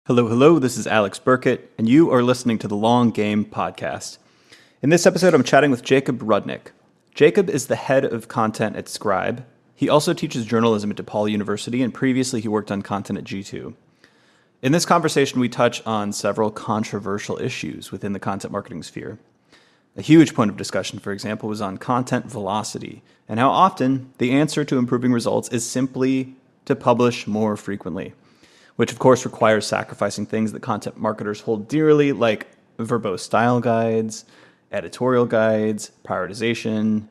Hello, hello, this is Alex Burkett, and you are listening to the Long Game Podcast. In this episode, I'm chatting with Jakub Rudnik. Jakub is the head of content at Scribe. He also teaches journalism at DePaul University, and previously he worked on content at G2. In this conversation, we touch on several controversial issues within the content marketing sphere. A huge point of discussion, for example, was on content velocity, and how often the answer to improving results is simply to publish more frequently, which of course requires sacrificing things that content marketers hold dearly, like verbose style guides, editorial guides, prioritization,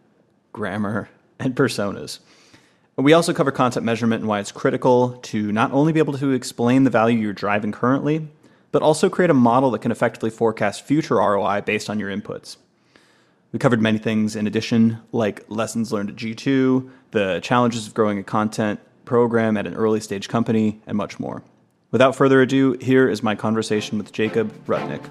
grammar, and personas. We also cover content measurement and why it's critical to not only be able to explain the value you're driving currently, but also create a model that can effectively forecast future ROI based on your inputs. We covered many things in addition, like lessons learned at G2, the challenges of growing a content program at an early stage company, and much more. Without further ado, here is my conversation with Jakub Rudnik.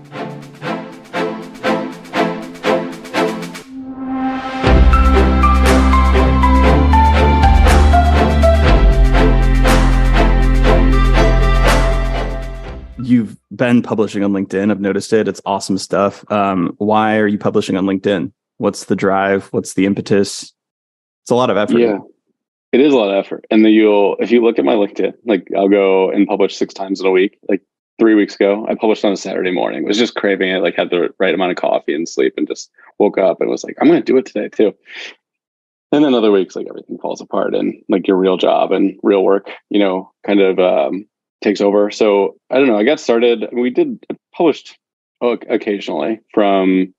You've been publishing on LinkedIn. I've noticed it. It's awesome stuff. Why are you publishing on LinkedIn? What's the drive? What's the impetus? It's a lot of effort. Yeah, it is a lot of effort. And then if you look at my LinkedIn, like I'll go and publish 6 times in a week. Like 3 weeks ago, I published on a Saturday morning. Was just craving it, like had the right amount of coffee and sleep and just woke up and was like, I'm going to do it today too. And then other weeks, like everything falls apart and like your real job and real work, kind of takes over. So I don't know. I got started. Published occasionally from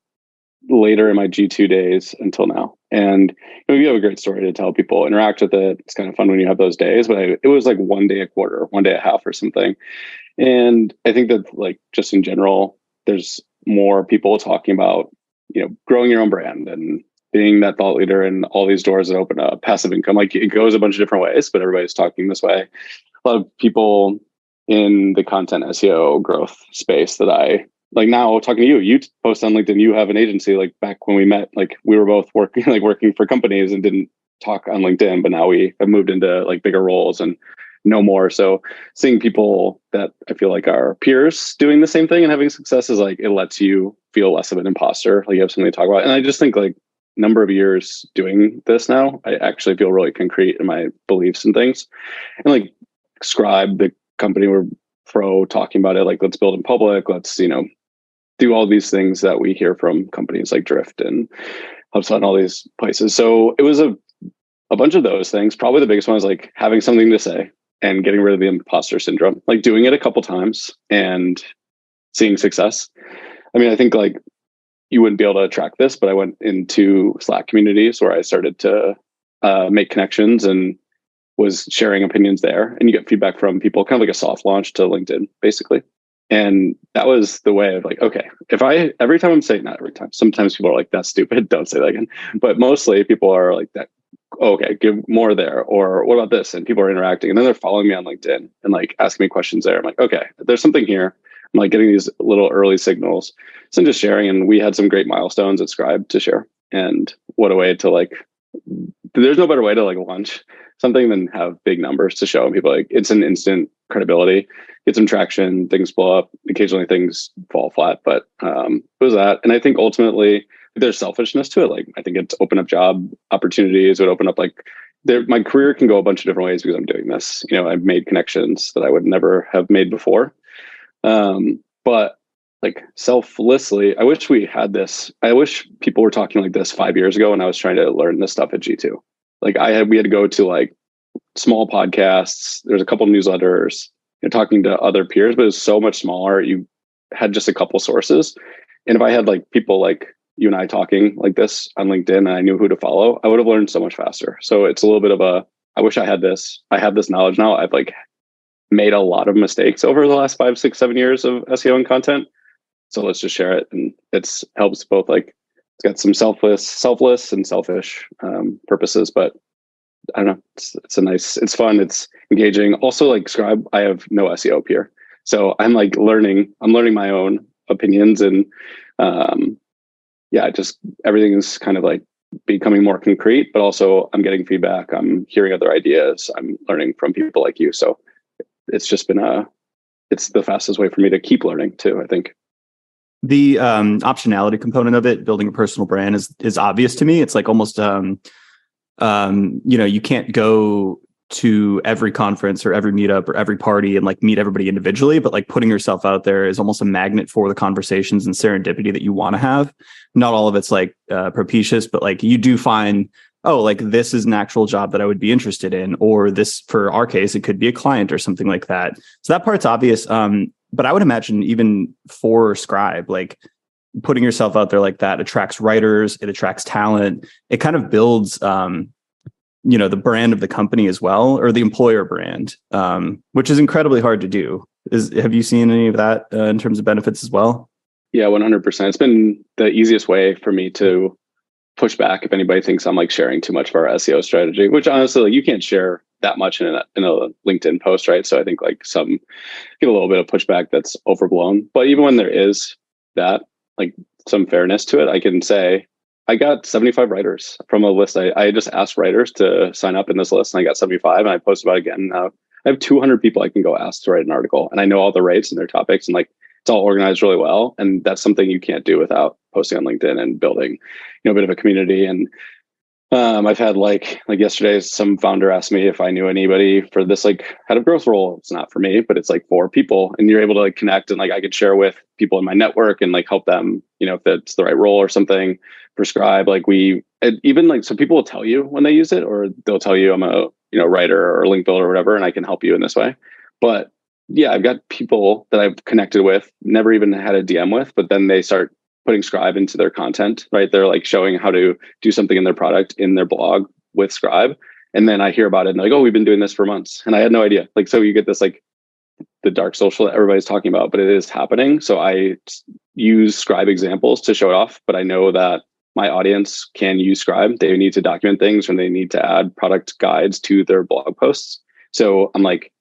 later in my G2 days until now. And you have a great story to tell people, interact with it. It's kind of fun when you have those days, but it was like 1 day a quarter, 1 day a half or something. And I think that like just in general, there's more people talking about, growing your own brand and being that thought leader and all these doors that open up, passive income. Like it goes a bunch of different ways, but everybody's talking this way. A lot of people in the content SEO growth space that I like now talking to you post on LinkedIn, you have an agency. Like back when we met, like we were both working for companies and didn't talk on LinkedIn, but now we have moved into like bigger roles and know more. So seeing people that I feel like are peers doing the same thing and having success is like, it lets you feel less of an imposter. Like you have something to talk about. And I just think like number of years doing this now, I actually feel really concrete in my beliefs and things. And like Scribe, the company we're talking about it, like let's build in public, let's, do all these things that we hear from companies like Drift and HubSpot and all these places. So it was a bunch of those things. Probably the biggest one is like having something to say and getting rid of the imposter syndrome, like doing it a couple times and seeing success. I mean, I think like you wouldn't be able to track this, but I went into Slack communities where I started to make connections and was sharing opinions there, and you get feedback from people, kind of like a soft launch to LinkedIn, basically. And that was the way of like, okay, every time I'm saying, not every time, sometimes people are like, that's stupid, don't say that again. But mostly people are like that, okay, give more there, or what about this? And people are interacting, and then they're following me on LinkedIn and like asking me questions there. I'm like, okay, there's something here. I'm like getting these little early signals. So I'm just sharing, and we had some great milestones at Scribe to share. And what a way to like, there's no better way to like launch something than have big numbers to show. And people like, it's an instant credibility, get some traction, things blow up. Occasionally things fall flat, but it was that. And I think ultimately there's selfishness to it. Like I think it's open up job opportunities. It would open up like my career can go a bunch of different ways because I'm doing this. I've made connections that I would never have made before. But like selflessly, I wish we had this. I wish people were talking like this 5 years ago when I was trying to learn this stuff at G2. Like we had to go to like small podcasts. There's a couple newsletters, talking to other peers, but it was so much smaller. You had just a couple sources. And if I had like people like you and I talking like this on LinkedIn and I knew who to follow, I would have learned so much faster. So it's a little bit of I wish I had this. I have this knowledge now. I've like made a lot of mistakes over the last 5, 6, 7 years of SEO and content. So let's just share it. And it's helps both like, it's got some selfless and selfish purposes, but I don't know. It's fun. It's engaging. Also like Scribe, I have no SEO peer. So I'm like I'm learning my own opinions and just everything is kind of like becoming more concrete, but also I'm getting feedback. I'm hearing other ideas. I'm learning from people like you. So it's just been it's the fastest way for me to keep learning too, I think. The optionality component of it, building a personal brand, is obvious to me. It's like almost you can't go to every conference or every meetup or every party and like meet everybody individually, but like putting yourself out there is almost a magnet for the conversations and serendipity that you want to have. Not all of it's like propitious, but like you do find, oh, like this is an actual job that I would be interested in, or this, for our case, it could be a client or something like that. So that part's obvious. But I would imagine even for Scribe, like putting yourself out there like that attracts writers, it attracts talent, it kind of builds the brand of the company as well, or the employer brand, which is incredibly hard to do. Have you seen any of that in terms of benefits as well? Yeah, 100%. It's been the easiest way for me to push back if anybody thinks I'm like sharing too much of our SEO strategy, which honestly, like, you can't share that much in a LinkedIn post, right? So I think like some get a little bit of pushback that's overblown. But even when there is that, like some fairness to it, I can say I got 75 writers from a list. I just asked writers to sign up in this list, and I got 75, and I posted about it again. Now I have 200 people I can go ask to write an article, and I know all the rates and their topics, and like it's all organized really well. And that's something you can't do without posting on LinkedIn and building, a bit of a community. And I've had like yesterday, some founder asked me if I knew anybody for this like head of growth role. It's not for me, but it's like for people, and you're able to like connect, and like I could share with people in my network and like help them, if it's the right role or something. Prescribe, like even like, so people will tell you when they use it, or they'll tell you I'm a writer or link builder or whatever, and I can help you in this way. But yeah, I've got people that I've connected with, never even had a DM with, but then they start putting Scribe into their content, right? They're like showing how to do something in their product in their blog with Scribe. And then I hear about it and like, oh, we've been doing this for months. And I had no idea. Like, so you get this like the dark social that everybody's talking about, but it is happening. So I use Scribe examples to show it off, but I know that my audience can use Scribe. They need to document things, and they need to add product guides to their blog posts. So I'm like,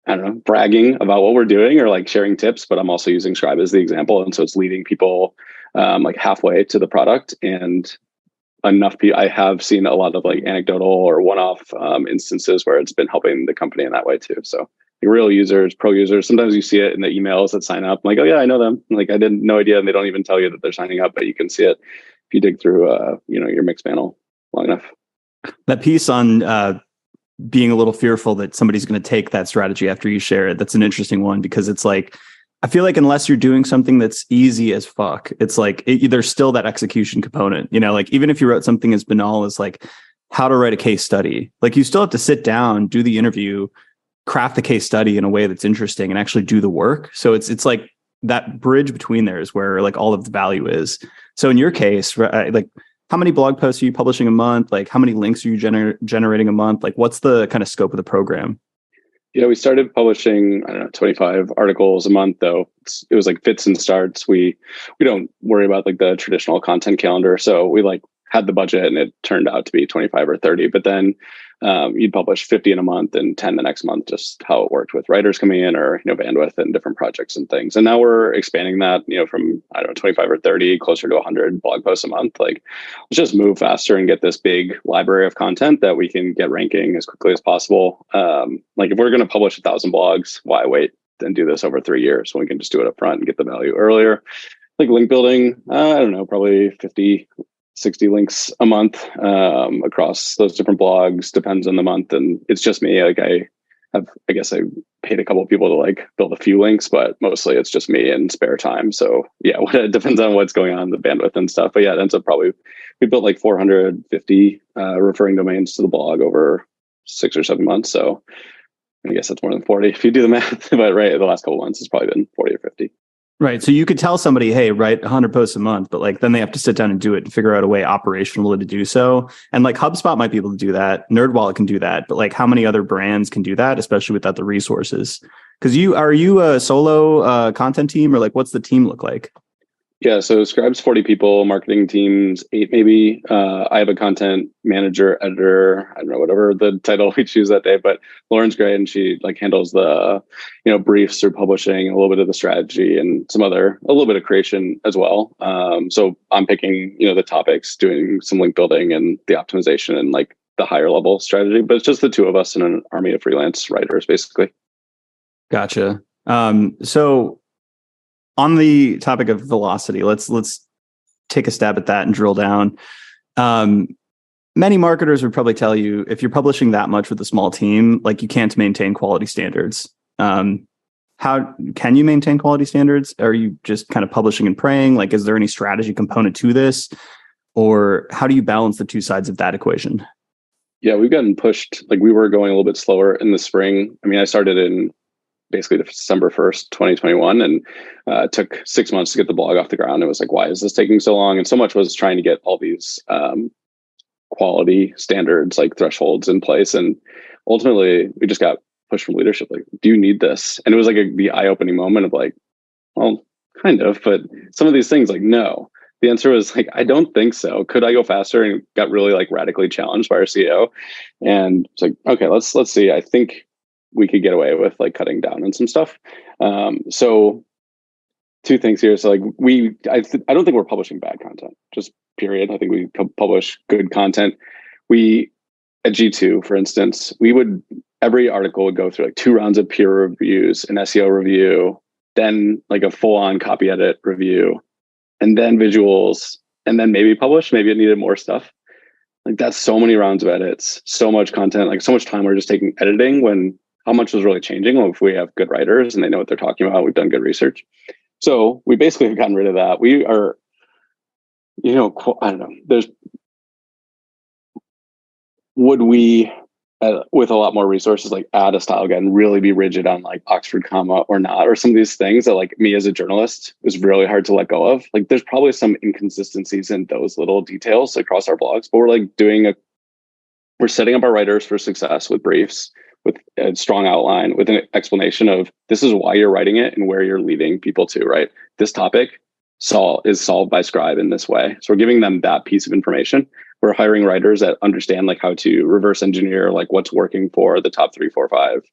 I don't know, bragging about what we're doing or like sharing tips, but I'm also using Scribe as the example. And so it's leading people like halfway to the product. And enough people, I have seen a lot of like anecdotal or one-off instances where it's been helping the company in that way too. So like, real users, pro users, sometimes you see it in the emails that sign up. I'm like, oh yeah, I know them. Like I didn't no idea. And they don't even tell you that they're signing up, but you can see it if you dig through your mix panel long enough. That piece on being a little fearful that somebody's going to take that strategy after you share it, that's an interesting one, because it's like, I feel like unless you're doing something that's easy as fuck, it's like there's still that execution component. Like even if you wrote something as banal as like how to write a case study, like you still have to sit down, do the interview, craft the case study in a way that's interesting, and actually do the work. So it's like that bridge between there is where like all of the value is. So in your case, like how many blog posts are you publishing a month? Like how many links are you generating a month? Like what's the kind of scope of the program? Yeah, we started publishing, I don't know, 25 articles a month, though. It was like fits and starts. We don't worry about like the traditional content calendar. So we like had the budget, and it turned out to be 25 or 30. But then you'd publish 50 in a month and 10 the next month, just how it worked with writers coming in, or bandwidth and different projects and things. And now we're expanding that, from I don't know, 25 or 30 closer to 100 blog posts a month. Like let's just move faster and get this big library of content that we can get ranking as quickly as possible. Like if we're going to publish 1,000 blogs, why wait and do this over 3 years when we can just do it up front and get the value earlier? Like link building, I don't know, probably 50, 60 links a month across those different blogs, depends on the month. And it's just me. Like I guess I paid a couple of people to like build a few links, but mostly it's just me and spare time. So yeah, it depends on what's going on, the bandwidth and stuff. But yeah, it ends up we built like 450 referring domains to the blog over 6 or 7 months. So I guess that's more than 40 if you do the math. But right, the last couple of months it's probably been 40 or 50. Right. So you could tell somebody, hey, write 100 posts a month, but like then they have to sit down and do it and figure out a way operationally to do so. And like HubSpot might be able to do that. NerdWallet can do that. But like how many other brands can do that, especially without the resources? Because are you a solo content team, or like what's the team look like? Yeah, so Scribe's 40 people, marketing teams 8 maybe. I have a content manager, editor, I don't know, whatever the title we choose that day, but Lauren's great, and she like handles the, briefs through publishing, a little bit of the strategy, and a little bit of creation as well. So I'm picking, the topics, doing some link building and the optimization and like the higher level strategy, but it's just the two of us and an army of freelance writers, basically. Gotcha. So on the topic of velocity, let's take a stab at that and drill down. Many marketers would probably tell you if you're publishing that much with a small team, like you can't maintain quality standards. How can you maintain quality standards? Are you just kind of publishing and praying? Like, is there any strategy component to this? Or how do you balance the two sides of that equation? Yeah, we've gotten pushed. Like we were going a little bit slower in the spring. I mean, I started in basically December 1st, 2021, and it took 6 months to get the blog off the ground. It was like, why is this taking so long? And so much was trying to get all these quality standards, like thresholds in place. And ultimately, we just got pushed from leadership. Like, do you need this? And it was like the eye-opening moment of like, well, kind of, but some of these things, like, no. The answer was like, I don't think so. Could I go faster? And got really like radically challenged by our CEO. And it's like, okay, let's see. I think we could get away with like cutting down on some stuff. So two things here. So like I don't think we're publishing bad content, just period. I think we publish good content. We at G2, for instance, every article would go through like 2 rounds of peer reviews, an SEO review, then like a full-on copy edit review, and then visuals, and then maybe publish. Maybe it needed more stuff. Like that's so many rounds of edits, so much content, like so much time we're just taking editing when how much was really changing. Well, if we have good writers and they know what they're talking about, we've done good research. So we basically have gotten rid of that. We are, I don't know, would we, with a lot more resources, like add a style guide and really be rigid on like Oxford comma or not, or some of these things that like me as a journalist is really hard to let go of. Like there's probably some inconsistencies in those little details across our blogs, but we're like we're setting up our writers for success with briefs, with a strong outline, with an explanation of this is why you're writing it and where you're leading people to, right? This topic is solved by Scribe in this way. So we're giving them that piece of information. We're hiring writers that understand like how to reverse engineer like what's working for the top 3, 4, 5,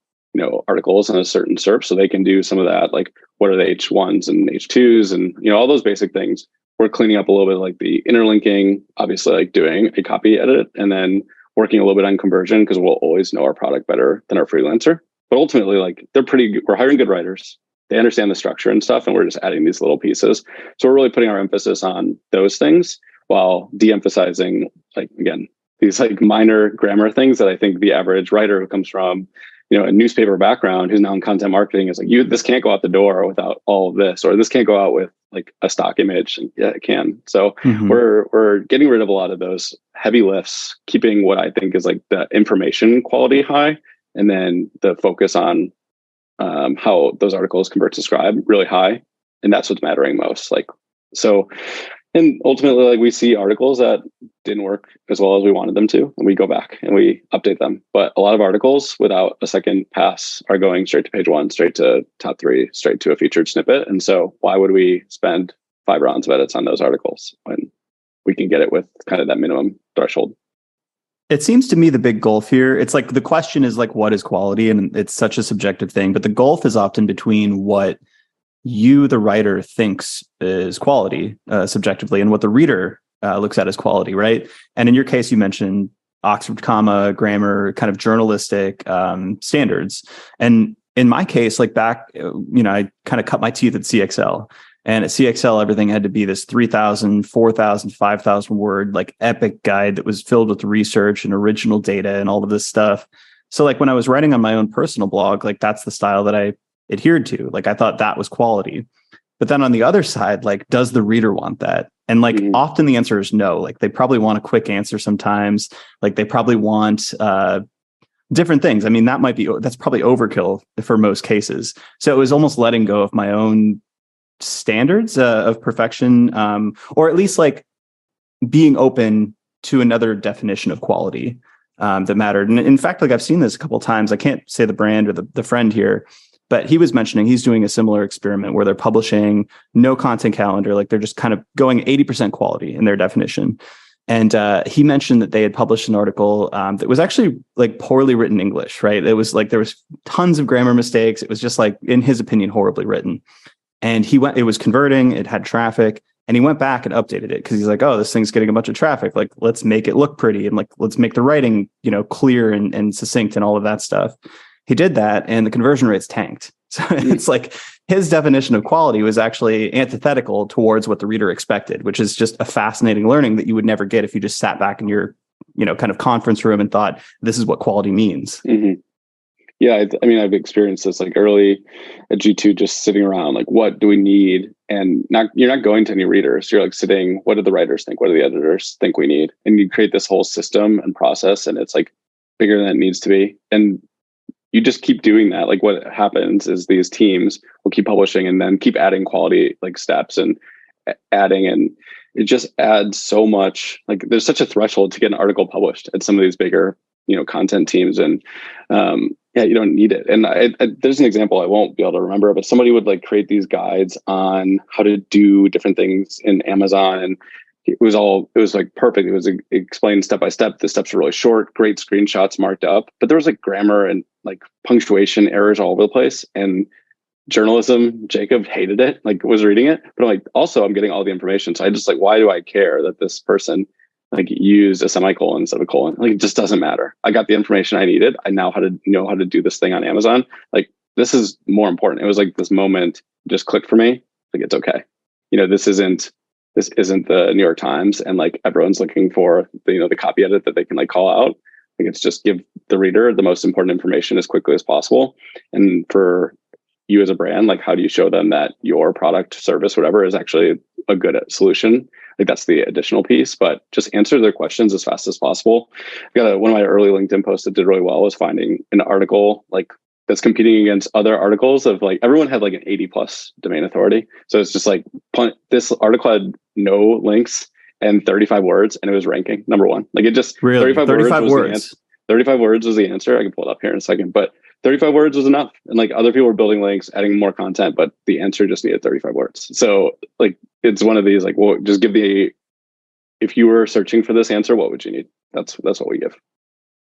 articles on a certain SERP, so they can do some of that, like what are the H1s and H2s and all those basic things. We're cleaning up a little bit like the interlinking, obviously like doing a copy edit, and then working a little bit on conversion because we'll always know our product better than our freelancer. But ultimately, like we're hiring good writers. They understand the structure and stuff, and we're just adding these little pieces. So we're really putting our emphasis on those things while de-emphasizing, like, again, these like minor grammar things that I think the average writer who comes from, a newspaper background who's now in content marketing is like, this can't go out the door without all of this, or this can't go out with like a stock image. And yeah, it can. So we're getting rid of a lot of those heavy lifts, keeping what I think is like the information quality high, and then the focus on how those articles convert to Scribe really high. And that's what's mattering most. And ultimately, like we see articles that didn't work as well as we wanted them to, and we go back and we update them. But a lot of articles without a second pass are going straight to page 1, straight to top 3, straight to a featured snippet. And so why would we spend 5 rounds of edits on those articles when we can get it with kind of that minimum threshold? It seems to me the big gulf here, it's like the question is like, what is quality? And it's such a subjective thing, but the gulf is often between what you, the writer, thinks is quality subjectively and what the reader looks at as quality, right? And in your case, you mentioned Oxford comma, grammar, kind of journalistic standards. And in my case, like back, I kind of cut my teeth at CXL. And at CXL, everything had to be this 3,000, 4,000, 5,000 word, like epic guide that was filled with research and original data and all of this stuff. So like when I was writing on my own personal blog, like that's the style that I adhered to. Like I thought that was quality. But then on the other side, like, does the reader want that? And like often the answer is no. Like they probably want a quick answer sometimes. Like they probably want different things. I mean, that's probably overkill for most cases. So it was almost letting go of my own standards of perfection, or at least like being open to another definition of quality that mattered. And in fact, like I've seen this a couple of times. I can't say the brand or the friend here, but he was mentioning he's doing a similar experiment where they're publishing no content calendar. Like they're just kind of going 80% quality in their definition. And he mentioned that they had published an article that was actually like poorly written English, right? It was like there was tons of grammar mistakes. It was just like, in his opinion, horribly written. And it was converting, it had traffic, and he went back and updated it because he's like, oh, this thing's getting a bunch of traffic. Like, let's make it look pretty. And like, let's make the writing, clear and succinct and all of that stuff. He did that and the conversion rates tanked. So it's like his definition of quality was actually antithetical towards what the reader expected, which is just a fascinating learning that you would never get if you just sat back in your, kind of conference room and thought, this is what quality means. Mm-hmm. Yeah, I mean, I've experienced this like early at G2, just sitting around, like, what do we need? And you're not going to any readers. You're like sitting, what do the writers think? What do the editors think we need? And you create this whole system and process, and it's like bigger than it needs to be. And you just keep doing that. Like what happens is these teams will keep publishing and then keep adding quality like steps and adding, and it just adds so much. Like there's such a threshold to get an article published at some of these bigger, content teams. And you don't need it. And there's an example I won't be able to remember, but somebody would like create these guides on how to do different things in Amazon, and it was like perfect. It was explained step by step. The steps were really short, great screenshots marked up, but there was like grammar and like punctuation errors all over the place. And journalism, Jacob hated it, like was reading it, but I'm like, also I'm getting all the information. So I just like, why do I care that this person like used a semicolon instead of a colon? Like, it just doesn't matter. I got the information I needed. I now know how to do this thing on Amazon. Like, this is more important. It was like this moment just clicked for me. Like, it's okay. This isn't the New York Times, and like everyone's looking for the copy edit that they can like call out. Like, it's just give the reader the most important information as quickly as possible. And for you as a brand, like, how do you show them that your product, service, whatever is actually a good solution? Like, that's the additional piece, but just answer their questions as fast as possible. I got one of my early LinkedIn posts that did really well was finding an article like that's competing against other articles of like, everyone had like an 80+ domain authority. So it's just like, this article had no links and 35 words, and it was ranking number one. Like, it just really 35 words. 35 words was the answer. I can pull it up here in a second, but 35 words was enough. And like other people were building links, adding more content, but the answer just needed 35 words. So like, it's one of these, like, well, just if you were searching for this answer, what would you need? That's what we give.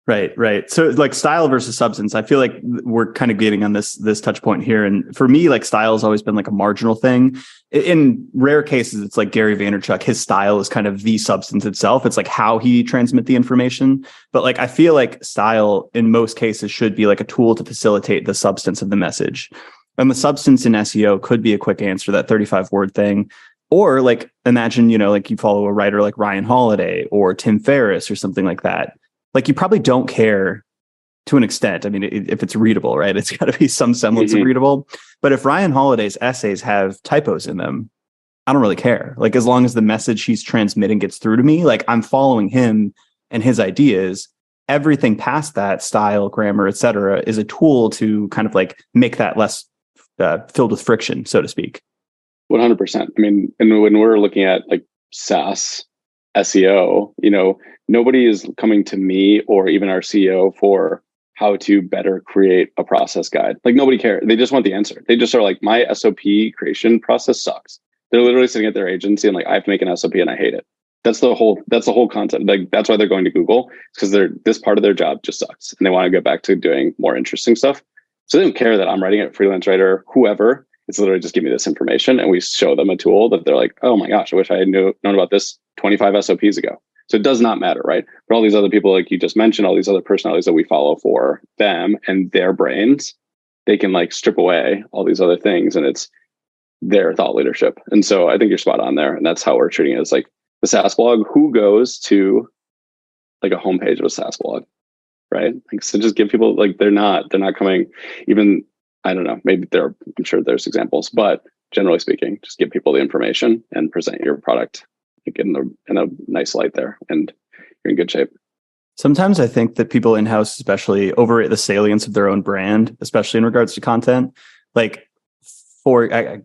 Right. So like style versus substance, I feel like we're kind of getting on this touch point here. And for me, like, style has always been like a marginal thing. In rare cases, it's like Gary Vaynerchuk, his style is kind of the substance itself. It's like how he transmit the information. But like, I feel like style in most cases should be like a tool to facilitate the substance of the message. And the substance in SEO could be a quick answer, that 35 word thing. Or like, imagine, like you follow a writer like Ryan Holiday or Tim Ferriss or something like that. Like, you probably don't care to an extent. I mean, if it's readable, right? It's got to be some semblance of readable. But if Ryan Holiday's essays have typos in them, I don't really care. Like, as long as the message he's transmitting gets through to me, like, I'm following him and his ideas. Everything past that, style, grammar, etc., is a tool to kind of like make that less filled with friction, so to speak. 100%. I mean, and when we're looking at like SaaS SEO, nobody is coming to me or even our CEO for how to better create a process guide. Like, nobody cares. They just want the answer. They just are like, my SOP creation process sucks. They're literally sitting at their agency and like, I have to make an SOP and I hate it. That's the whole concept. Like, that's why they're going to Google, because this part of their job just sucks and they want to get back to doing more interesting stuff. So they don't care that I'm writing it, freelance writer, whoever. It's literally just give me this information, and we show them a tool that they're like, oh my gosh, I wish I had known about this 25 SOPs ago. So it does not matter, right? But all these other people, like you just mentioned, all these other personalities that we follow for them and their brains, they can like strip away all these other things, and it's their thought leadership. And so I think you're spot on there. And that's how we're treating it. It's like the SaaS blog, who goes to like a homepage of a SaaS blog, right? Like, so just give people, like, they're not coming, even, I don't know, maybe I'm sure there's examples, but generally speaking, just give people the information and present your product like in a nice light there, and you're in good shape. Sometimes I think that people in-house especially overrate the salience of their own brand, especially in regards to content. Like, I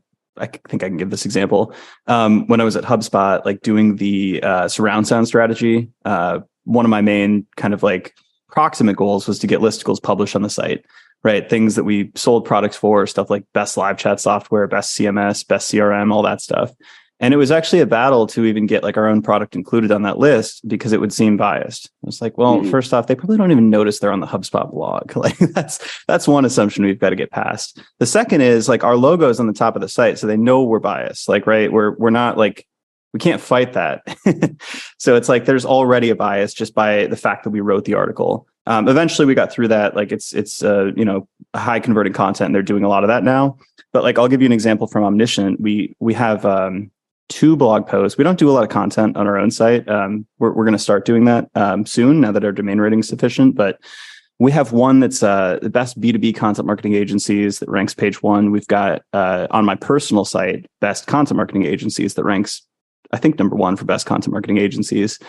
think I can give this example. When I was at HubSpot, like doing the surround sound strategy, one of my main kind of like proximate goals was to get listicles published on the site, right? Things that we sold products for, stuff like best live chat software, best CMS, best CRM, all that stuff. And it was actually a battle to even get like our own product included on that list because it would seem biased. I was like, well, first off, they probably don't even notice they're on the HubSpot blog. Like, that's one assumption we've got to get past. The second is like our logo is on the top of the site, so they know we're biased. Like, right, we're not like, we can't fight that. So it's like there's already a bias just by the fact that we wrote the article. Eventually we got through that. Like it's high converting content, and they're doing a lot of that now. But like, I'll give you an example from Omniscient. We have 2 blog posts. We don't do a lot of content on our own site. We're going to start doing that soon, now that our domain rating is sufficient. But we have one that's the best B2B content marketing agencies that ranks page 1. We've got on my personal site, best content marketing agencies that ranks, I think, number 1 for best content marketing agencies.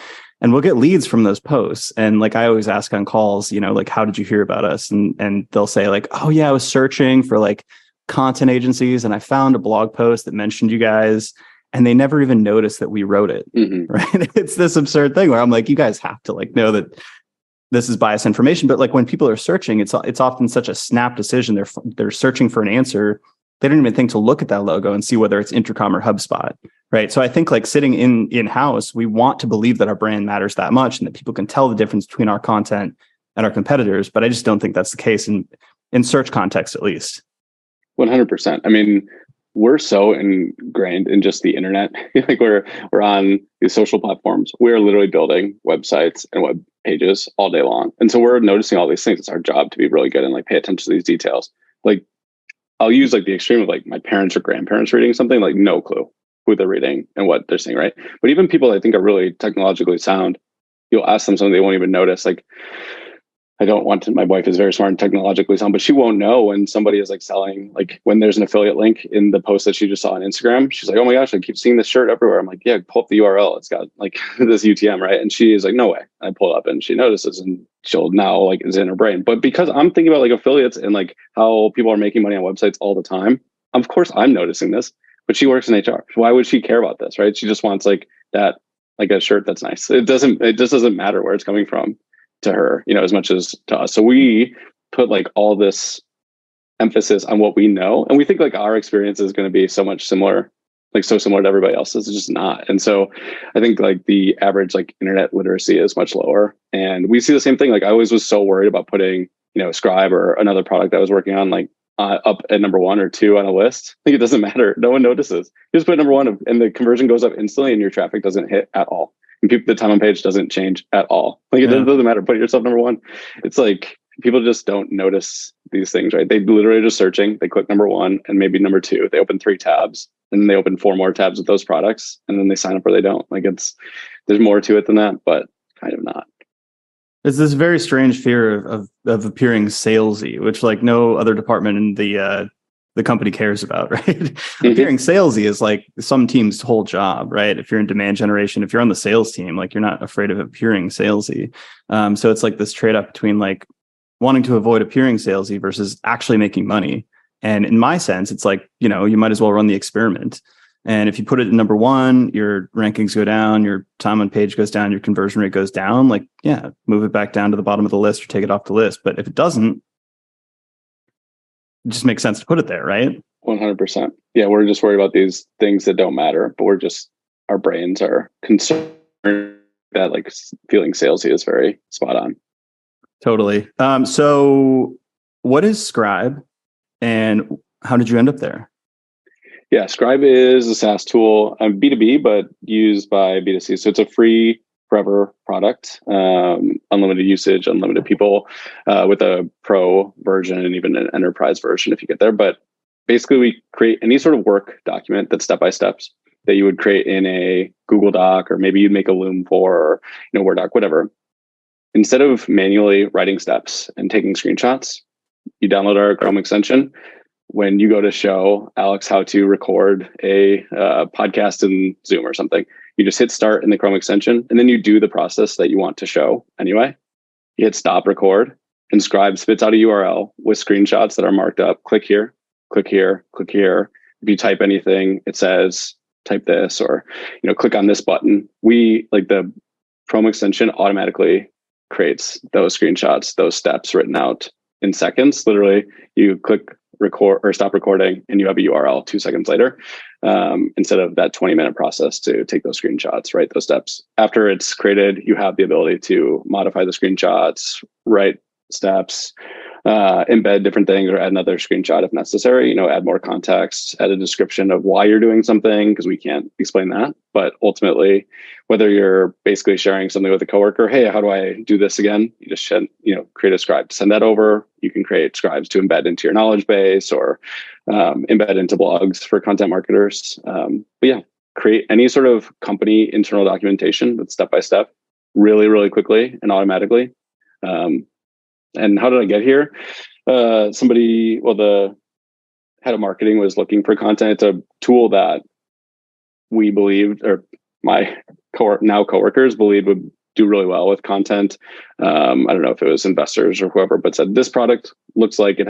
And we'll get leads from those posts. And like, I always ask on calls, like, how did you hear about us? And they'll say like, oh yeah, I was searching for like content agencies and I found a blog post that mentioned you guys. And they never even noticed that we wrote it. Mm-hmm. Right. It's this absurd thing where I'm like, you guys have to like know that this is biased information. But like, when people are searching, it's often such a snap decision. They're searching for an answer. They don't even think to look at that logo and see whether it's Intercom or HubSpot. Right. So I think like sitting in-house, we want to believe that our brand matters that much and that people can tell the difference between our content and our competitors. But I just don't think that's the case in search context, at least. 100%. I mean, we're so ingrained in just the internet. Like we're on these social platforms. We're literally building websites and web pages all day long. And so we're noticing all these things. It's our job to be really good and like pay attention to these details. Like I'll use like the extreme of like my parents or grandparents reading something, like no clue who they're reading and what they're saying, right? But even people I think are really technologically sound, you'll ask them something they won't even notice. Like my wife is very smart and technologically sound, but she won't know when somebody is like selling, like when there's an affiliate link in the post that she just saw on Instagram. She's like, oh my gosh, I keep seeing this shirt everywhere. I'm like, yeah, pull up the URL. It's got like this UTM, right? And she is like, no way. I pull it up and she notices and she'll now like is in her brain. But because I'm thinking about like affiliates and like how people are making money on websites all the time, of course I'm noticing this, but she works in HR. Why would she care about this, right? She just wants like that, like a shirt that's nice. It just doesn't matter where it's coming from to her, as much as to us. So we put like all this emphasis on what we know. And we think like our experience is going to be so much similar, like so similar to everybody else's. It's just not. And so I think like the average like internet literacy is much lower. And we see the same thing. Like I always was so worried about putting, Scribe or another product I was working on, like up at number 1 or 2 on a list. Like it doesn't matter. No one notices. You just put number 1 and the conversion goes up instantly and your traffic doesn't hit at all. And the time on page doesn't change at all. Like it doesn't matter. Put yourself number 1. It's like people just don't notice these things, right? They literally are just searching. They click number 1 and maybe number 2. They open 3 tabs and then they open 4 more tabs with those products and then they sign up or they don't. Like there's more to it than that, but kind of not. It's this very strange fear of appearing salesy, which like no other department in the company cares about, right? Mm-hmm. Appearing salesy is like some team's whole job, right? If you're in demand generation, if you're on the sales team, like you're not afraid of appearing salesy. So it's like this trade-off between like wanting to avoid appearing salesy versus actually making money. And in my sense, it's like, you might as well run the experiment. And if you put it in number 1, your rankings go down, your time on page goes down, your conversion rate goes down, like, yeah, move it back down to the bottom of the list or take it off the list. But if it doesn't, it just makes sense to put it there, right? 100%. Yeah, we're just worried about these things that don't matter, but our brains are concerned that like feeling salesy is very spot on. Totally. So what is Scribe and how did you end up there? Yeah, Scribe is a SaaS tool, B2B, but used by B2C. So it's a free forever product, unlimited usage, unlimited people, with a pro version and even an enterprise version if you get there. But basically we create any sort of work document that's step-by-steps that you would create in a Google Doc, or maybe you'd make a Loom for, or Word doc, whatever. Instead of manually writing steps and taking screenshots, you download our Chrome extension. When you go to show Alex how to record a podcast in Zoom or something, you just hit start in the Chrome extension, and then you do the process that you want to show anyway. You hit stop record, and Scribe spits out a URL with screenshots that are marked up. Click here, click here, click here. If you type anything, it says type this, or click on this button. We like the Chrome extension automatically creates those screenshots, those steps written out in seconds. Literally, you click record or stop recording and you have a URL 2 seconds later, instead of that 20-minute process to take those screenshots, write those steps. After it's created, you have the ability to modify the screenshots, write steps, embed different things or add another screenshot if necessary, add more context, add a description of why you're doing something, because we can't explain that. But ultimately, whether you're basically sharing something with a coworker, hey, how do I do this again? You just create a scribe to send that over. You can create scribes to embed into your knowledge base or embed into blogs for content marketers. But yeah, create any sort of company internal documentation that's step-by-step really, really quickly and automatically. And how did I get here? The head of marketing was looking for content. It's a tool that we believed, or my coworkers believed would do really well with content. I don't know if it was investors or whoever, but said this product looks like it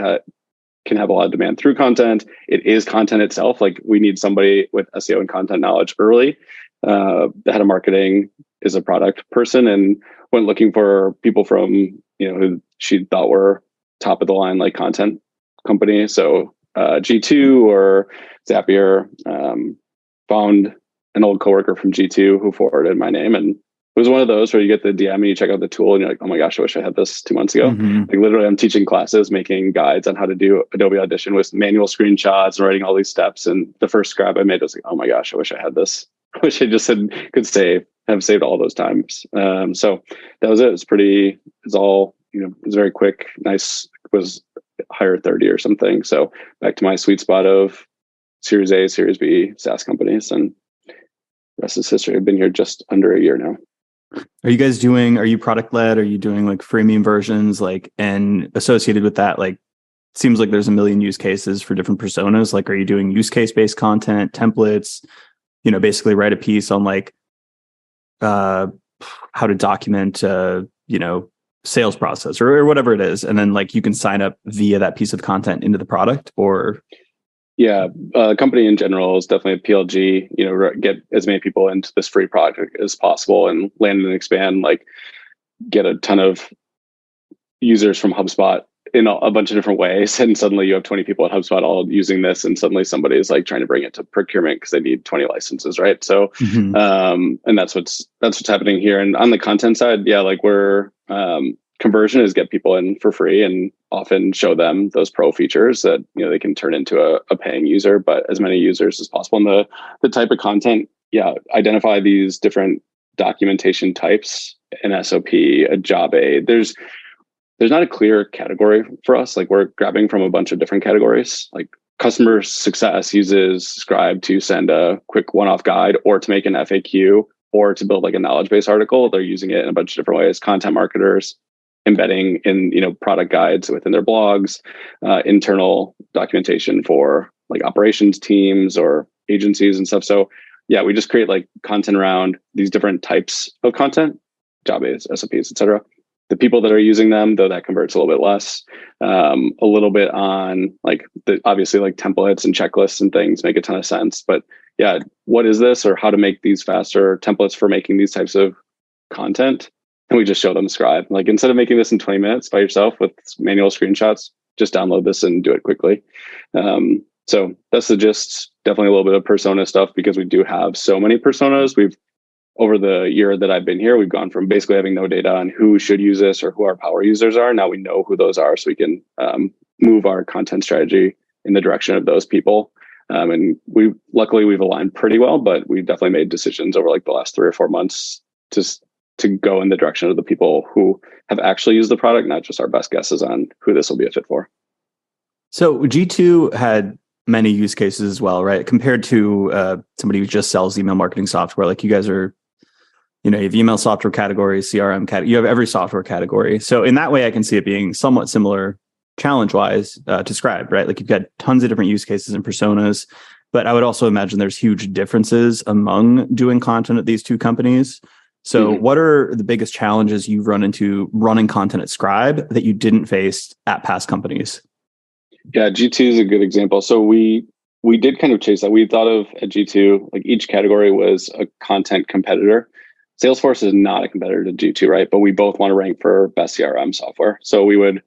can have a lot of demand through content. It is content itself. Like, we need somebody with SEO and content knowledge early. The head of marketing is a product person and went looking for people from, who she thought were top of the line, like content company. So G2 or Zapier, found an old coworker from G2 who forwarded my name. And it was one of those where you get the DM and you check out the tool and you're like, oh my gosh, I wish I had this 2 months ago. Mm-hmm. Like, literally, I'm teaching classes, making guides on how to do Adobe Audition with manual screenshots and writing all these steps. And the first scribe I made was like, oh my gosh, I wish I had this. I wish I just could have saved all those times. So that was it. It's all, it was very quick, nice, was higher 30 or something. So back to my sweet spot of Series A, Series B SaaS companies, and the rest is history. I've been here just under a year now. Are you product led? Are you doing like freemium versions? And associated with that, seems like there's a million use cases for different personas. Are you doing use case based content, templates, basically write a piece on how to document, sales process or whatever it is. And then you can sign up via that piece of content into the product, or. Yeah, company in general is definitely a PLG, get as many people into this free project as possible and land and expand, get a ton of users from HubSpot in a bunch of different ways. And suddenly you have 20 people at HubSpot all using this. And suddenly somebody is trying to bring it to procurement because they need 20 licenses, right? So, mm-hmm. And that's what's happening here. And on the content side, yeah, we're, conversion is get people in for free and often show them those pro features that they can turn into a paying user, but as many users as possible. And the type of content, identify these different documentation types, an SOP, a job aid. There's not a clear category for us. We're grabbing from a bunch of different categories. Customer success uses Scribe to send a quick one-off guide or to make an FAQ or to build a knowledge base article. They're using it in a bunch of different ways. Content marketers embedding in product guides within their blogs, internal documentation for operations teams or agencies and stuff. So yeah, we just create content around these different types of content, job aids, SOPs, etc. The people that are using them, though, that converts a little bit less. A little bit on obviously templates and checklists and things make a ton of sense. But yeah, what is this, or how to make these faster templates for making these types of content? And we just show them Scribe. Instead of making this in 20 minutes by yourself with manual screenshots, just download this and do it quickly. So that's the gist. Definitely a little bit of persona stuff because we do have so many personas. Over the year that I've been here, we've gone from basically having no data on who should use this or who our power users are. Now we know who those are, so we can move our content strategy in the direction of those people. And we've aligned pretty well, but we've definitely made decisions over the last 3 or 4 months to go in the direction of the people who have actually used the product, not just our best guesses on who this will be a fit for. So G2 had many use cases as well, right? Compared to somebody who just sells email marketing software, you guys are, you have email software categories, CRM category, you have every software category. So in that way, I can see it being somewhat similar challenge-wise to Scribe, right? You've got tons of different use cases and personas, but I would also imagine there's huge differences among doing content at these two companies. So what are the biggest challenges you've run into running content at Scribe that you didn't face at past companies? Yeah, G2 is a good example. So we did kind of chase that. We thought of at G2, each category was a content competitor. Salesforce is not a competitor to G2, right? But we both want to rank for best CRM software. So we would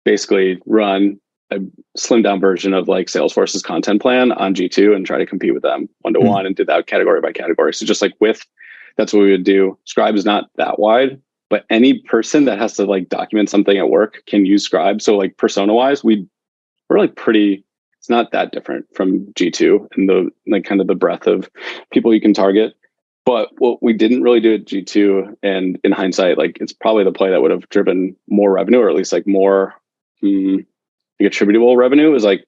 basically run a slimmed down version of Salesforce's content plan on G2 and try to compete with them one-to-one and do that category by category. So just that's what we would do. Scribe is not that wide. but any person that has to like document something at work can use Scribe. So like persona wise, we're like pretty, it's not that different from G2 and the like kind of the breadth of people you can target. But what we didn't really do at G2, and in hindsight, like it's probably the play that would have driven more revenue, or at least like more like attributable revenue, is like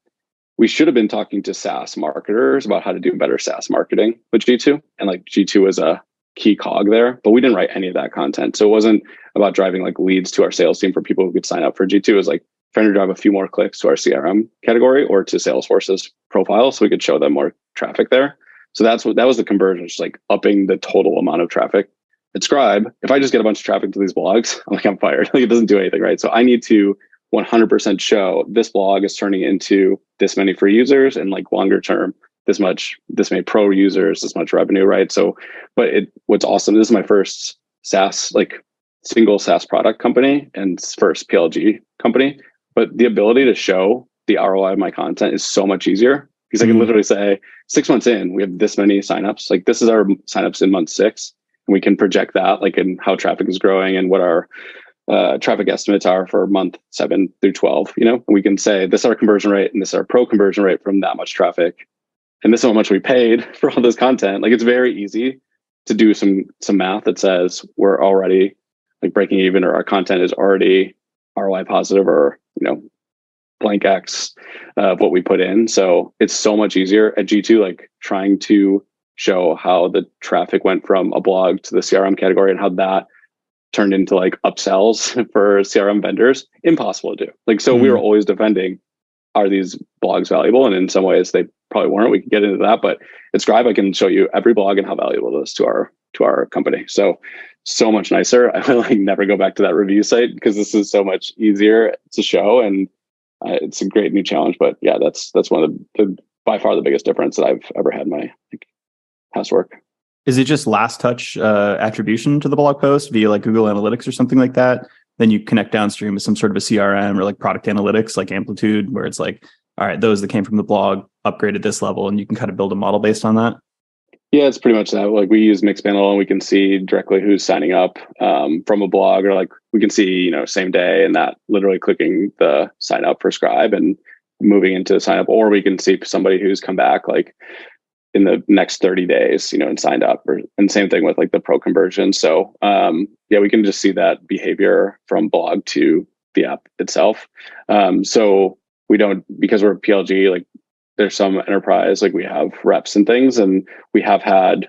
we should have been talking to SaaS marketers about how to do better SaaS marketing with G2. And like G2 was a key cog there, but we didn't write any of that content. So it wasn't about driving like leads to our sales team for people who could sign up for G2. It was like trying to drive a few more clicks to our CRM category or to Salesforce's profile so we could show them more traffic there. So that was the conversion, just like upping the total amount of traffic. At Scribe, if I just get a bunch of traffic to these blogs, I'm fired. Like it doesn't do anything, right? So I need to 100% show this blog is turning into this many free users, and like longer term, this many pro users, this much revenue, right? So, but what's awesome, this is my first SaaS, like single SaaS product company and first PLG company, but the ability to show the ROI of my content is so much easier because I can literally say 6 months in, we have this many signups. Like this is our signups in month 6. And we can project that like in how traffic is growing and what our traffic estimates are for month 7 through 12. We can say this is our conversion rate and this is our pro conversion rate from that much traffic. And this is how much we paid for all this content. Like it's very easy to do some math that says we're already like breaking even, or our content is already ROI positive, or, blank X of what we put in. So it's so much easier at G2, like trying to show how the traffic went from a blog to the CRM category and how that turned into like upsells for CRM vendors. Impossible to do. Like, so we were always defending, are these blogs valuable? And in some ways they probably weren't. We can get into that, but at Scribe, I can show you every blog and how valuable it is to our company. So much nicer. I will like never go back to that review site because this is so much easier to show, and it's a great new challenge. But yeah, that's one of the by far the biggest difference that I've ever had in my past work. Is it just last touch attribution to the blog post via like Google Analytics or something like that? Then you connect downstream with some sort of a CRM or like product analytics, like Amplitude, where it's like, all right, those that came from the blog upgraded this level, and you can kind of build a model based on that. Yeah, it's pretty much that. Like we use Mixpanel and we can see directly who's signing up from a blog, or like we can see, same day, and that literally clicking the sign up for Scribe and moving into sign up, or we can see somebody who's come back like in the next 30 days, and signed up, and same thing with like the pro conversion. So yeah, we can just see that behavior from blog to the app itself. So we don't, because we're PLG, like there's some enterprise, like we have reps and things, and we have had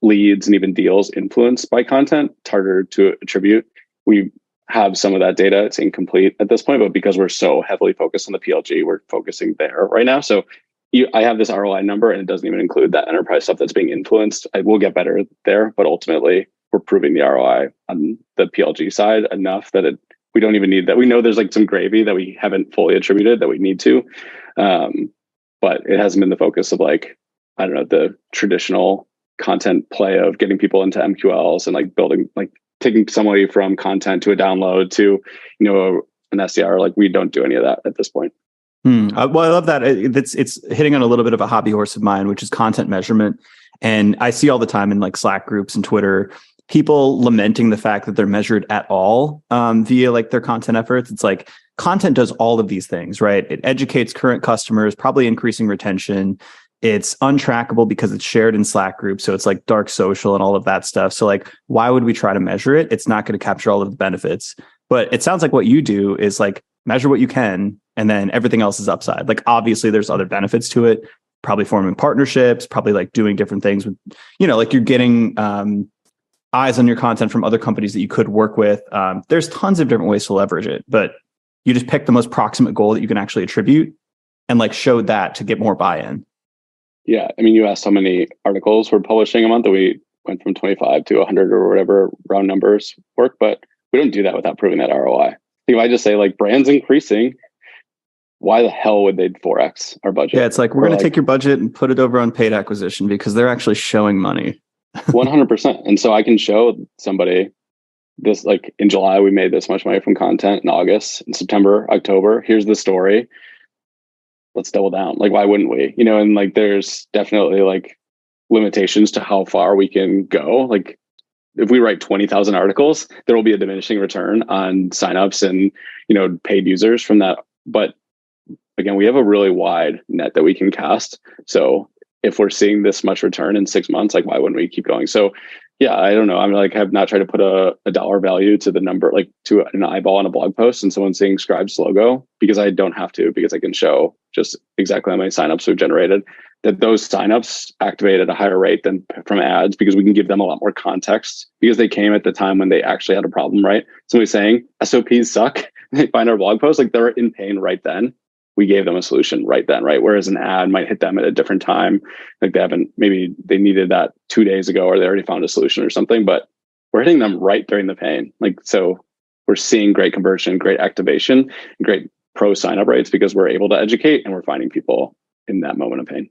leads and even deals influenced by content. It's harder to attribute. We have some of that data. It's incomplete at this point, but because we're so heavily focused on the PLG, we're focusing there right now. So I have this ROI number, and it doesn't even include that enterprise stuff that's being influenced. I will get better there, but ultimately we're proving the ROI on the PLG side enough that we don't even need that. We know there's like some gravy that we haven't fully attributed that we need to, but it hasn't been the focus of like, I don't know, the traditional content play of getting people into MQLs and like building, like taking somebody from content to a download to, an SDR. Like we don't do any of that at this point. Well, I love that. It's hitting on a little bit of a hobby horse of mine, which is content measurement. And I see all the time in like Slack groups and Twitter, people lamenting the fact that they're measured at all via like their content efforts. It's like content does all of these things, right? It educates current customers, probably increasing retention. It's untrackable because it's shared in Slack groups. So it's like dark social and all of that stuff. So like, why would we try to measure it? It's not going to capture all of the benefits. But it sounds like what you do is like measure what you can, and then everything else is upside. Like obviously there's other benefits to it, probably forming partnerships, probably like doing different things with, like you're getting eyes on your content from other companies that you could work with. There's tons of different ways to leverage it, but you just pick the most proximate goal that you can actually attribute and like show that to get more buy-in. Yeah. I mean, you asked how many articles we're publishing a month, that we went from 25 to 100 or whatever round numbers work, but we don't do that without proving that ROI. If I just say like brand's increasing, why the hell would they 4X our budget? Yeah, it's like, we're going to take your budget and put it over on paid acquisition because they're actually showing money. 100%. And so I can show somebody this, like in July, we made this much money from content. In August, in September, October, here's the story. Let's double down. Like, why wouldn't we? And like, there's definitely like limitations to how far we can go. Like if we write 20,000 articles, there will be a diminishing return on signups and, paid users from that. But again, we have a really wide net that we can cast. So if we're seeing this much return in 6 months, like why wouldn't we keep going? So yeah, I don't know. I'm like, have not tried to put a dollar value to the number, like to an eyeball on a blog post and someone seeing Scribe's logo, because I don't have to, because I can show just exactly how many signups we've generated, that those signups activate at a higher rate than from ads, because we can give them a lot more context, because they came at the time when they actually had a problem, right? Somebody saying SOPs suck, they find our blog post, like they're in pain right then. We gave them a solution right then, right? Whereas an ad might hit them at a different time. Like maybe they needed that 2 days ago, or they already found a solution or something, but we're hitting them right during the pain. Like, so we're seeing great conversion, great activation, and great pro sign up rates, because we're able to educate and we're finding people in that moment of pain.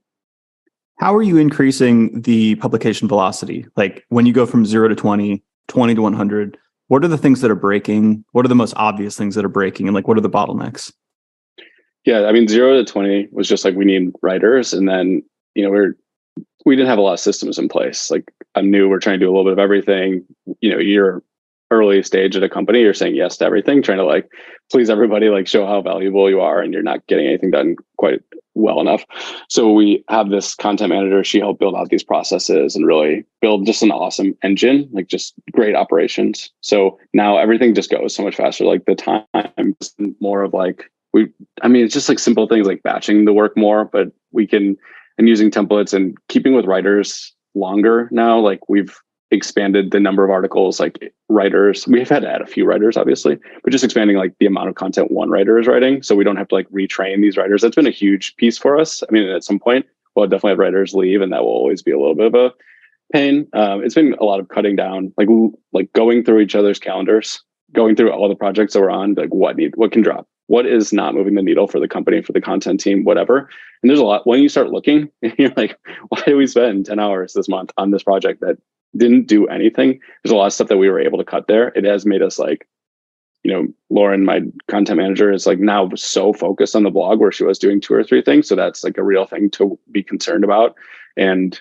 How are you increasing the publication velocity? Like when you go from 0 to 20, 20 to 100, what are the things that are breaking? What are the most obvious things that are breaking? And like, what are the bottlenecks? Yeah, I mean, 0 to 20 was just like, we need writers. And then, we didn't have a lot of systems in place. Like, I'm new, we're trying to do a little bit of everything. You're early stage at a company, you're saying yes to everything, trying to like please everybody, like show how valuable you are, and you're not getting anything done quite well enough. So we have this content manager. She helped build out these processes and really build just an awesome engine, like just great operations. So now everything just goes so much faster. Like the time is more of like, it's just like simple things like batching the work more, but and using templates and keeping with writers longer now. Like we've expanded the number of articles, like writers. We've had to add a few writers, obviously, but just expanding like the amount of content one writer is writing. So we don't have to like retrain these writers. That's been a huge piece for us. I mean, at some point, we'll definitely have writers leave, and that will always be a little bit of a pain. It's been a lot of cutting down, like going through each other's calendars, going through all the projects that we're on, like what can drop, what is not moving the needle for the company, for the content team, whatever. And there's a lot. When you start looking, you're like, why did we spend 10 hours this month on this project that didn't do anything? There's a lot of stuff that we were able to cut there. It has made us like, Lauren, my content manager, is like now so focused on the blog, where she was doing 2 or 3 things. So that's like a real thing to be concerned about. And,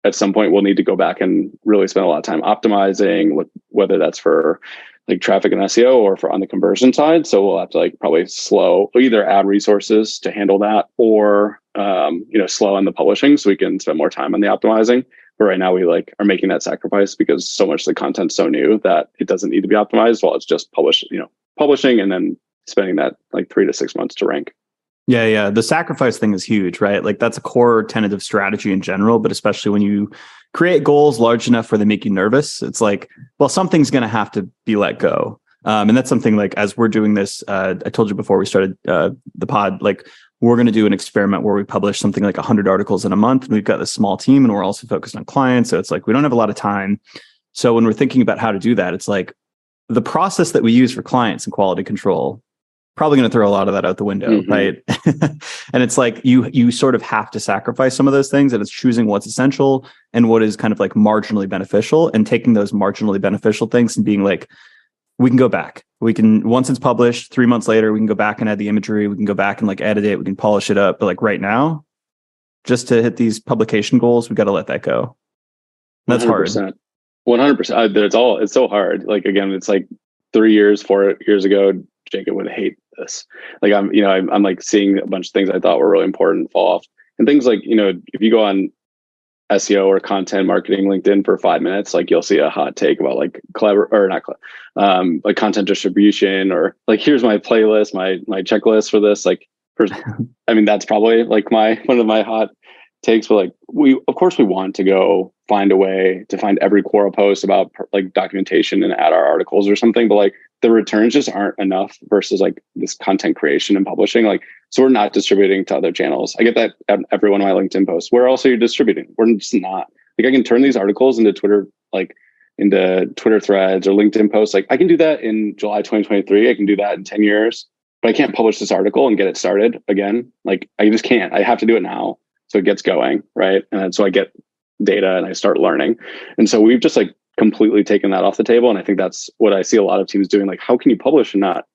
at some point we'll need to go back and really spend a lot of time optimizing, whether that's for like traffic and SEO or for on the conversion side. So we'll have to like probably either add resources to handle that, or, slow on the publishing so we can spend more time on the optimizing. But right now we like are making that sacrifice because so much of the content's so new that it doesn't need to be optimized while it's just publishing and then spending that like 3 to 6 months to rank. Yeah. The sacrifice thing is huge, right? Like that's a core tenet of strategy in general, but especially when you create goals large enough where they make you nervous, it's like, well, something's going to have to be let go. And that's something like, as we're doing this, I told you before we started the pod, like we're going to do an experiment where we publish something like 100 articles in a month. And we've got this small team and we're also focused on clients. So it's like, we don't have a lot of time. So when we're thinking about how to do that, it's like the process that we use for clients and quality control, probably going to throw a lot of that out the window, right? And it's like you sort of have to sacrifice some of those things, and it's choosing what's essential and what is kind of like marginally beneficial, and taking those marginally beneficial things and being like, we can go back. We can, once it's published, 3 months later, we can go back and add the imagery. We can go back and like edit it. We can polish it up. But like right now, just to hit these publication goals, we got to let that go. That's 100%. Hard. 100%. It's so hard. Like, again, it's like 4 years ago, Jacob would hate this. Like I'm like seeing a bunch of things I thought were really important fall off, and things like, if you go on SEO or content marketing LinkedIn for 5 minutes, like you'll see a hot take about like like content distribution, or like, here's my playlist, my checklist for this. Like, that's probably like one of my hot takes. But like, of course we want to go find a way to find every Quora post about like documentation and add our articles or something, but like the returns just aren't enough versus like this content creation and publishing. Like, so we're not distributing to other channels. I get that at every one of my LinkedIn posts. Where else are you distributing? We're just not. Like, I can turn these articles into Twitter threads or LinkedIn posts. Like, I can do that in July 2023. I can do that in 10 years, but I can't publish this article and get it started again. Like, I just can't. I have to do it now so it gets going, right? And so I get data and I start learning. And so we've just like completely taken that off the table. And I think that's what I see a lot of teams doing. Like, how can you publish and not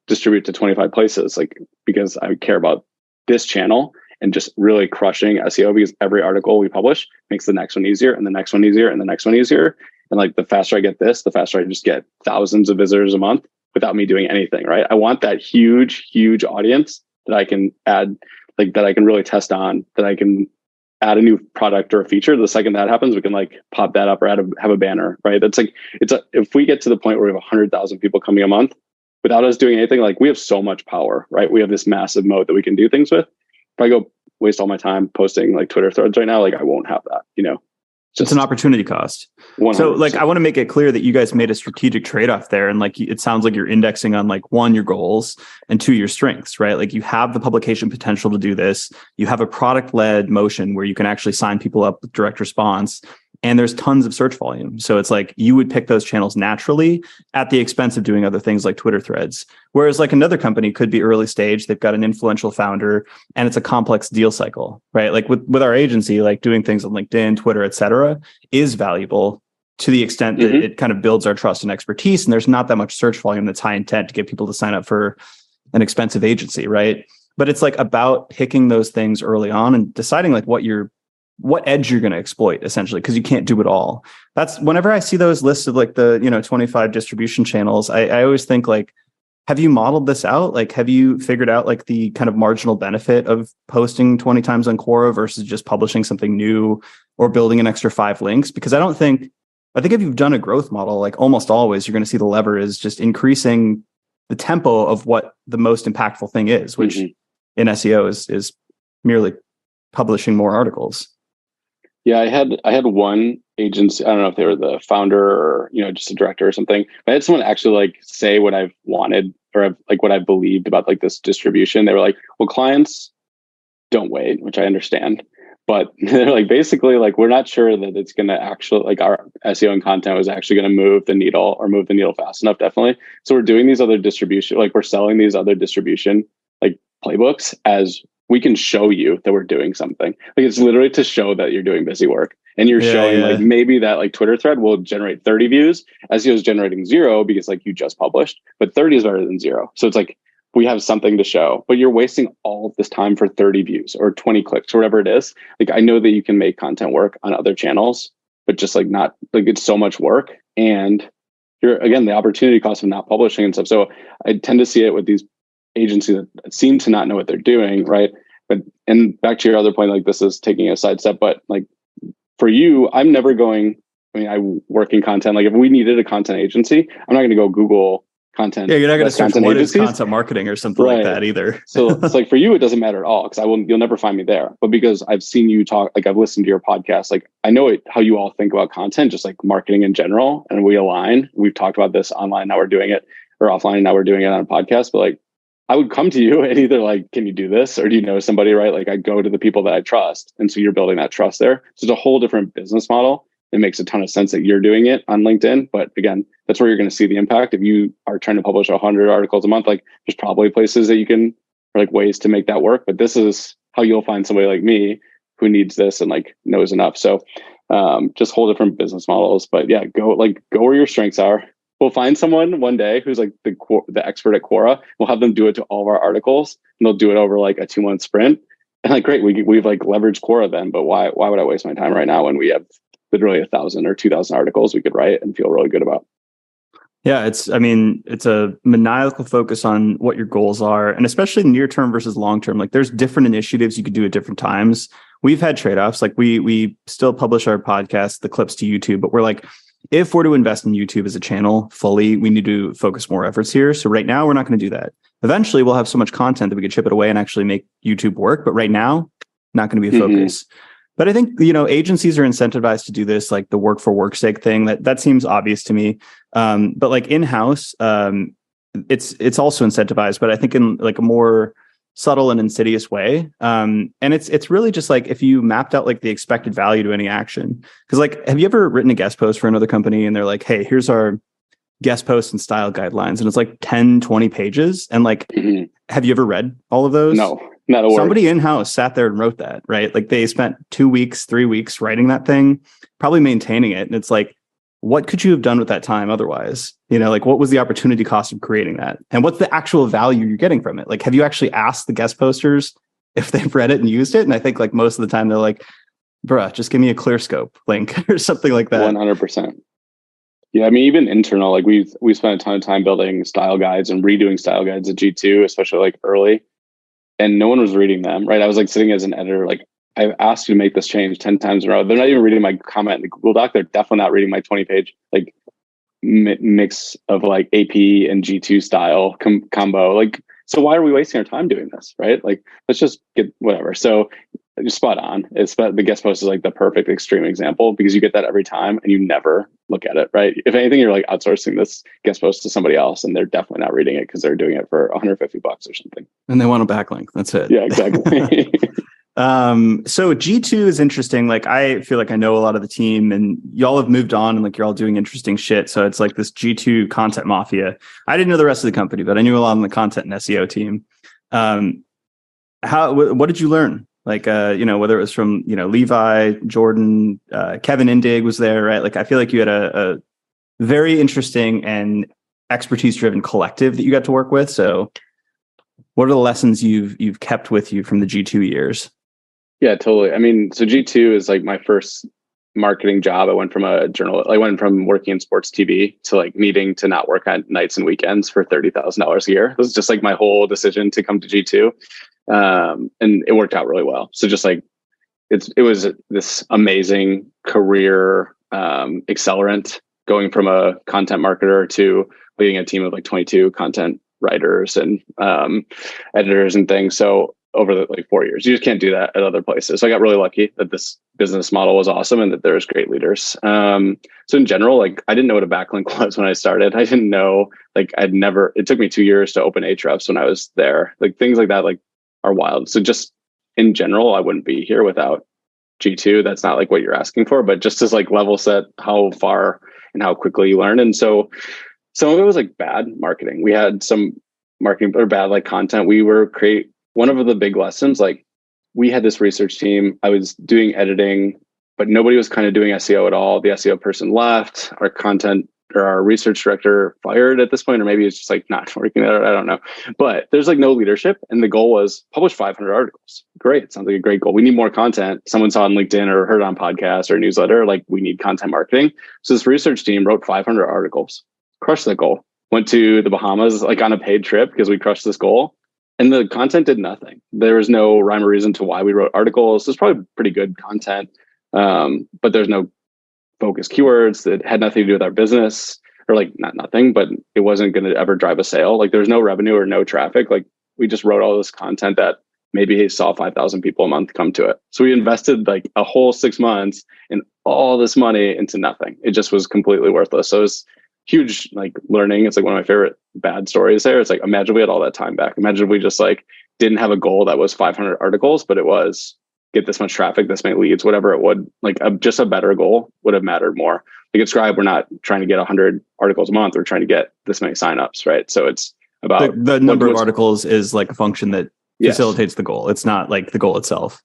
distribute to 25 places? Like, because I care about this channel and just really crushing SEO, because every article we publish makes the next one easier and the next one easier and the next one easier. And like the faster I get this, the faster I just get thousands of visitors a month without me doing anything, right? I want that huge, huge audience that I can add, like that I can really test on, that I can add a new product or a feature. The second that happens, we can like pop that up or have a banner, right? That's like, if we get to the point where we have 100,000 people coming a month without us doing anything, like we have so much power, right? We have this massive moat that we can do things with. If I go waste all my time posting like Twitter threads right now, like I won't have that, It's an opportunity cost. 100%. So like, I want to make it clear that you guys made a strategic trade-off there. And like, it sounds like you're indexing on like one, your goals, and two, your strengths, right? Like you have the publication potential to do this. You have a product-led motion where you can actually sign people up with direct response. And there's tons of search volume. So it's like you would pick those channels naturally at the expense of doing other things like Twitter threads. Whereas like another company could be early stage, they've got an influential founder and it's a complex deal cycle, right? Like with our agency, like doing things on LinkedIn, Twitter, et cetera, is valuable to the extent that it kind of builds our trust and expertise. And there's not that much search volume that's high intent to get people to sign up for an expensive agency, right? But it's like about picking those things early on and deciding like what edge you're going to exploit essentially, because you can't do it all. That's whenever I see those lists of like the, 25 distribution channels, I always think like, have you modeled this out? Like, have you figured out like the kind of marginal benefit of posting 20 times on Quora versus just publishing something new or building an extra 5 links? Because I think if you've done a growth model, like almost always, you're going to see the lever is just increasing the tempo of what the most impactful thing is, which in SEO is merely publishing more articles. Yeah, I had one agency. I don't know if they were the founder or just a director or something. But I had someone actually like say what I've wanted or like what I believed about like this distribution. They were like, "Well, clients don't wait," which I understand, but they're like basically like we're not sure that it's going to actually like our SEO and content was actually going to move the needle fast enough. Definitely. So we're doing these other distribution, like we're selling these other distribution like playbooks as we can show you that we're doing something. Like it's literally to show that you're doing busy work and you're showing like maybe that like Twitter thread will generate 30 views. SEO is generating 0 because like you just published, but 30 is better than 0. So it's like, we have something to show, but you're wasting all of this time for 30 views or 20 clicks or whatever it is. Like I know that you can make content work on other channels, but just like not like it's so much work. And you're again, the opportunity cost of not publishing and stuff. So I tend to see it with these agencies that seem to not know what they're doing, right? But and back to your other point, like this is taking a sidestep, but like for you, I'm never going. I mean, I work in content. Like if we needed a content agency, I'm not going to go Google content. Yeah, you're not going to search what is agencies. content marketing or something like that either. So it's like for you, it doesn't matter at all because you'll never find me there. But because I've seen you talk, like I've listened to your podcast, like I know how you all think about content, just like marketing in general, and we align. We've talked about this online. Now we're doing it, or offline. Now we're doing it on a podcast. But like, I would come to you and either like, can you do this? Or do you know somebody, right? Like I go to the people that I trust. And so you're building that trust there. So it's a whole different business model. It makes a ton of sense that you're doing it on LinkedIn. But again, that's where you're going to see the impact. If you are trying to publish 100 articles a month, like there's probably places that you can, or like ways to make that work. But this is how you'll find somebody like me who needs this and like knows enough. So just whole different business models. But yeah, go where your strengths are. We'll find someone one day who's like the expert at Quora. We'll have them do it to all of our articles, and they'll do it over like a 2-month sprint. And like, great, we've like leveraged Quora then. But why would I waste my time right now when we have literally 1,000 or 2,000 articles we could write and feel really good about? Yeah, it's a maniacal focus on what your goals are, and especially near term versus long term. Like there's different initiatives you could do at different times. We've had trade-offs. Like we still publish our podcast, the clips to YouTube, but we're like, if we're to invest in YouTube as a channel fully, we need to focus more efforts here. So right now, we're not going to do that. Eventually, we'll have so much content that we could chip it away and actually make YouTube work. But right now, not going to be a focus. But I think, agencies are incentivized to do this, like the work for work's sake thing. That seems obvious to me. But like in-house, it's also incentivized, but I think in like a more subtle and insidious way. And it's really just like if you mapped out like the expected value to any action. Because like, have you ever written a guest post for another company and they're like, hey, here's our guest post and style guidelines, and it's like 10, 20 pages. And like, have you ever read all of those? No, not a word. Somebody in-house sat there and wrote that, right? Like they spent 2 weeks, 3 weeks writing that thing, probably maintaining it. And it's like, what could you have done with that time otherwise? Like what was the opportunity cost of creating that? And what's the actual value you're getting from it? Like, have you actually asked the guest posters if they've read it and used it? And I think like most of the time they're like, bruh, just give me a ClearScope link or something like that. 100%. Yeah, I mean, even internal, like we spent a ton of time building style guides and redoing style guides at G2, especially like early, and no one was reading them, right? I was like sitting as an editor, like I've asked you to make this change 10 times in a row. They're not even reading my comment in the Google Doc. They're definitely not reading my 20-page like mix of like AP and G2 style combo. Like, so why are we wasting our time doing this, right? Like, let's just get whatever. So you're spot on. The guest post is like the perfect extreme example because you get that every time and you never look at it, right? If anything, you're like outsourcing this guest post to somebody else and they're definitely not reading it because they're doing it for $150 or something. And they want a backlink. That's it. Yeah, exactly. So G2 is interesting. Like, I feel like I know a lot of the team and y'all have moved on and like you're all doing interesting shit. So it's like this G2 content mafia. I didn't know the rest of the company, but I knew a lot on the content and SEO team. What did you learn? Like, whether it was from, Levi, Jordan, Kevin Indig was there, right? Like, I feel like you had a very interesting and expertise-driven collective that you got to work with. So what are the lessons you've kept with you from the G2 years? Yeah, totally. I mean, so G2 is like my first marketing job. I went from working in sports TV to like needing to not work on nights and weekends for $30,000 a year. It was just like my whole decision to come to G2. And it worked out really well. So just like, it was this amazing career, accelerant going from a content marketer to leading a team of like 22 content writers and, editors and things. So over the like 4 years, you just can't do that at other places. So I got really lucky that this business model was awesome and that there was great leaders. So in general, like I didn't know what a backlink was when I started. I didn't know, like it took me 2 years to open Ahrefs when I was there. Like things like that, like are wild. So just in general, I wouldn't be here without G2. That's not like what you're asking for, but just as like level set how far and how quickly you learn. And so some of it was like bad marketing. We had some marketing or bad like content. One of the big lessons, like we had this research team. I was doing editing, but nobody was kind of doing SEO at all. The SEO person left. Our content or our research director fired at this point, or maybe it's just like not working there. I don't know. But there's like no leadership. And the goal was publish 500 articles. Great. It sounds like a great goal. We need more content. Someone saw on LinkedIn or heard on podcast or newsletter, like we need content marketing. So this research team wrote 500 articles, crushed that goal, went to the Bahamas like on a paid trip because we crushed this goal. And the content did nothing. There was no rhyme or reason to why we wrote articles. It's probably pretty good content, but there's no focus keywords that had nothing to do with our business, or like not nothing, but it wasn't going to ever drive a sale. Like there's no revenue or no traffic. Like we just wrote all this content that maybe saw 5,000 people a month come to it. So we invested like a whole 6 months and all this money into nothing. It just was completely worthless. So it was huge like learning. It's like one of my favorite bad stories there. It's like, imagine we had all that time back. Imagine if we just like didn't have a goal that was 500 articles, but it was get this much traffic, this many leads, whatever it would, like just a better goal would have mattered more. Like at Scribe, we're not trying to get 100 articles a month. We're trying to get this many signups, right? So it's about the number of articles is like a function that facilitates the goal. It's not like the goal itself.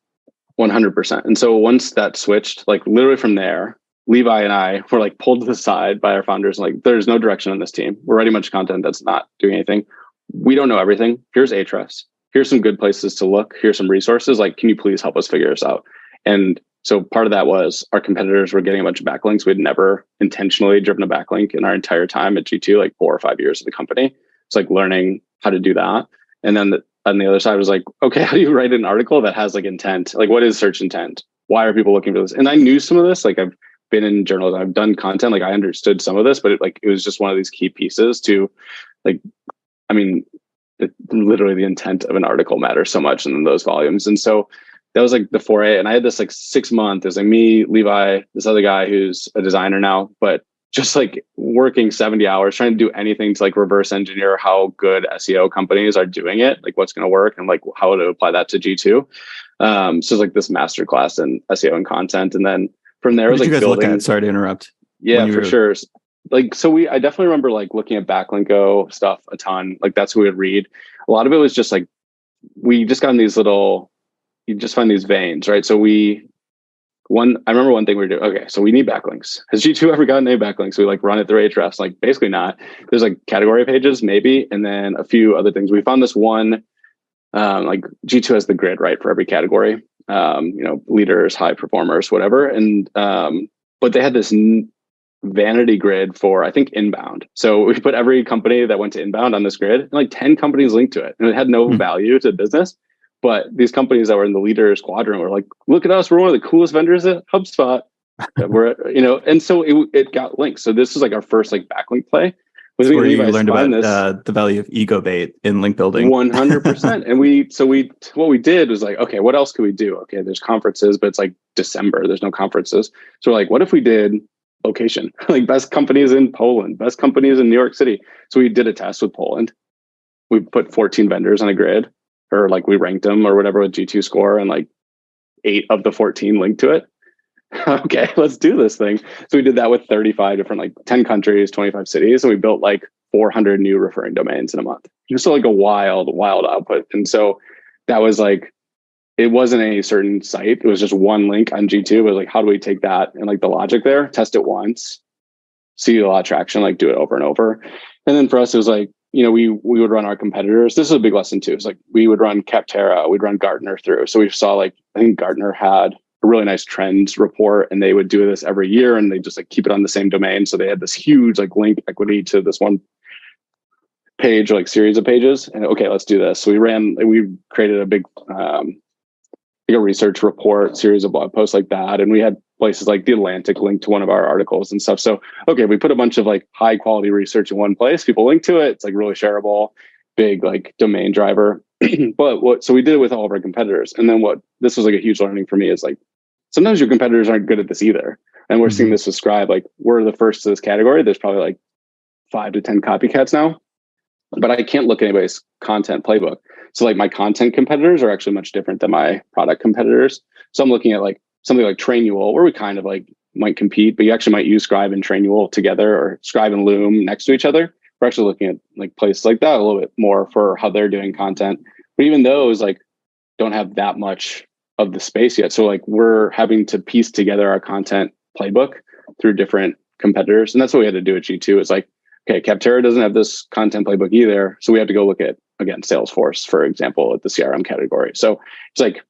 100%. And so once that switched, like literally from there, Levi and I were like pulled to the side by our founders. Like, there's no direction on this team. We're writing much content that's not doing anything. We don't know everything. Here's Ahrefs. Here's some good places to look. Here's some resources. Like, can you please help us figure this out? And so part of that was our competitors were getting a bunch of backlinks. We'd never intentionally driven a backlink in our entire time at G2, like 4 or 5 years of the company. It's like learning how to do that. And then on the other side was like, okay, how do you write an article that has like intent? Like, what is search intent? Why are people looking for this? And I knew some of this. Like, I've been in journalism, I've done content. Like, I understood some of this, but it was just one of these key pieces to, like, I mean, literally the intent of an article matters so much in those volumes. And so that was like the foray. And I had this like 6 month, there's like me, Levi, this other guy who's a designer now, but just like working 70 hours, trying to do anything to like reverse engineer how good SEO companies are doing it, like what's going to work and like how to apply that to G2. So it's like this masterclass in SEO and content. And then from there, what was like you guys building. look at? Sorry to interrupt. Yeah, for sure. Like, so I definitely remember like looking at backlink stuff a ton. Like, that's what we would read. A lot of it was just like, we just got in these you just find these veins, right? So I remember one thing we were doing. Okay, so we need backlinks. Has G2 ever gotten any backlinks? We like run it through Ahrefs, like basically not. There's like category pages maybe, and then a few other things. We found this one, like G2 has the grid, right, for every category, leaders, high performers, whatever. And, but they had this vanity grid for, I think, inbound. So we put every company that went to inbound on this grid, and like 10 companies linked to it. And it had no value to the business. But these companies that were in the leaders quadrant were like, look at us, we're one of the coolest vendors at HubSpot. We're, and so it got linked. So this was like our first like backlink play. Was where you learned about the value of ego bait in link building. 100%. And what we did was like, okay, what else could we do? Okay, there's conferences, but it's like December, there's no conferences. So we're like, what if we did location, like best companies in Poland, best companies in New York City? So we did a test with Poland. We put 14 vendors on a grid, or like we ranked them or whatever with G2 score, and like 8 of the 14 linked to it. Okay, let's do this thing. So we did that with 35 different, like 10 countries, 25 cities. And we built like 400 new referring domains in a month. Just like a wild output. And so that was like, it wasn't a certain site. It was just one link on G2. It was like, how do we take that and like the logic there, test it once, see a lot of traction, like do it over and over. And then for us, it was like, we would run our competitors. This is a big lesson too. It's like we would run Capterra, we'd run Gartner through. So we saw like, I think Gartner had a really nice trends report, and they would do this every year, and they just like keep it on the same domain. So they had this huge like link equity to this one page, or like series of pages. And okay, let's do this. So we created a big a research report, series of blog posts like that. And we had places like The Atlantic linked to one of our articles and stuff. So, okay, we put a bunch of like high quality research in one place. People link to it. It's like really shareable, big like domain driver. So we did it with all of our competitors. And then this was like a huge learning for me is like, sometimes your competitors aren't good at this either. And we're seeing this with Scribe. Like we're the first to this category. There's probably like 5 to 10 copycats now, but I can't look at anybody's content playbook. So like my content competitors are actually much different than my product competitors. So I'm looking at like something like Trainual, where we kind of like might compete, but you actually might use Scribe and Trainual together, or Scribe and Loom next to each other. We're actually looking at like places like that a little bit more for how they're doing content. But even those like don't have that much of the space yet. So like we're having to piece together our content playbook through different competitors. And that's what we had to do at G2. It's like, okay, Capterra doesn't have this content playbook either. So we have to go look at, again, Salesforce, for example, at the CRM category. So it's like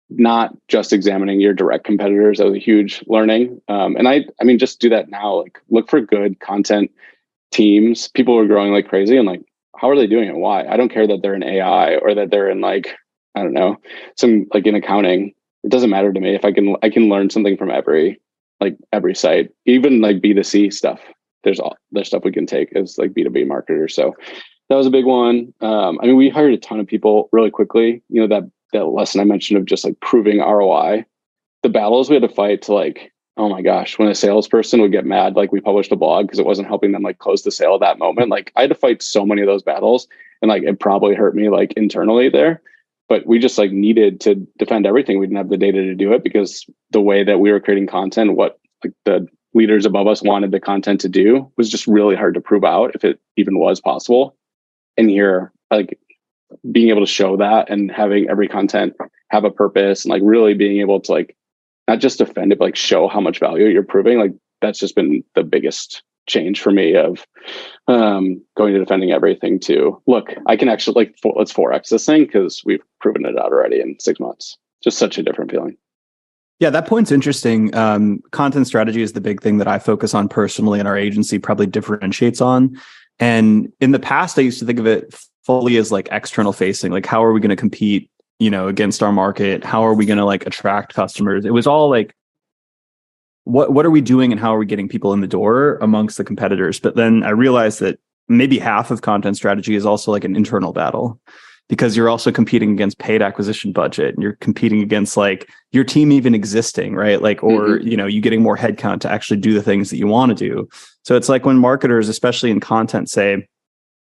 not just examining your direct competitors. That was a huge learning. And I mean, just do that now. Like look for good content teams. People are growing like crazy, and like, how are they doing it? Why? I don't care that they're in AI or that they're in like, I don't know, some like in accounting. It doesn't matter to me if I can learn something from every site, even like B2C stuff. There's stuff we can take as like B2B marketers. So that was a big one. I mean, we hired a ton of people really quickly. That lesson I mentioned of just like proving ROI, the battles we had to fight to like, oh my gosh, when a salesperson would get mad, like we published a blog because it wasn't helping them like close the sale at that moment. Like I had to fight so many of those battles, and like it probably hurt me like internally there. But we just like needed to defend everything. We didn't have the data to do it because the way that we were creating content, what like the leaders above us wanted the content to do was just really hard to prove out if it even was possible. And here, like being able to show that and having every content have a purpose and like really being able to like not just defend it, but like show how much value you're proving, like that's just been the biggest change for me of going to defending everything to look, I can actually like let's 4x this thing because we've proven it out already in 6 months. Just such a different feeling. Yeah, that point's interesting. Content strategy is the big thing that I focus on personally, and our agency probably differentiates on. And in the past, I used to think of it fully as like external facing, like how are we going to compete, against our market? How are we going to like attract customers? It was all like, what are we doing and how are we getting people in the door amongst the competitors? But then I realized that maybe half of content strategy is also like an internal battle, because you're also competing against paid acquisition budget, and you're competing against like your team even existing, right? Like, or, you getting more headcount to actually do the things that you want to do. So it's like when marketers, especially in content, say,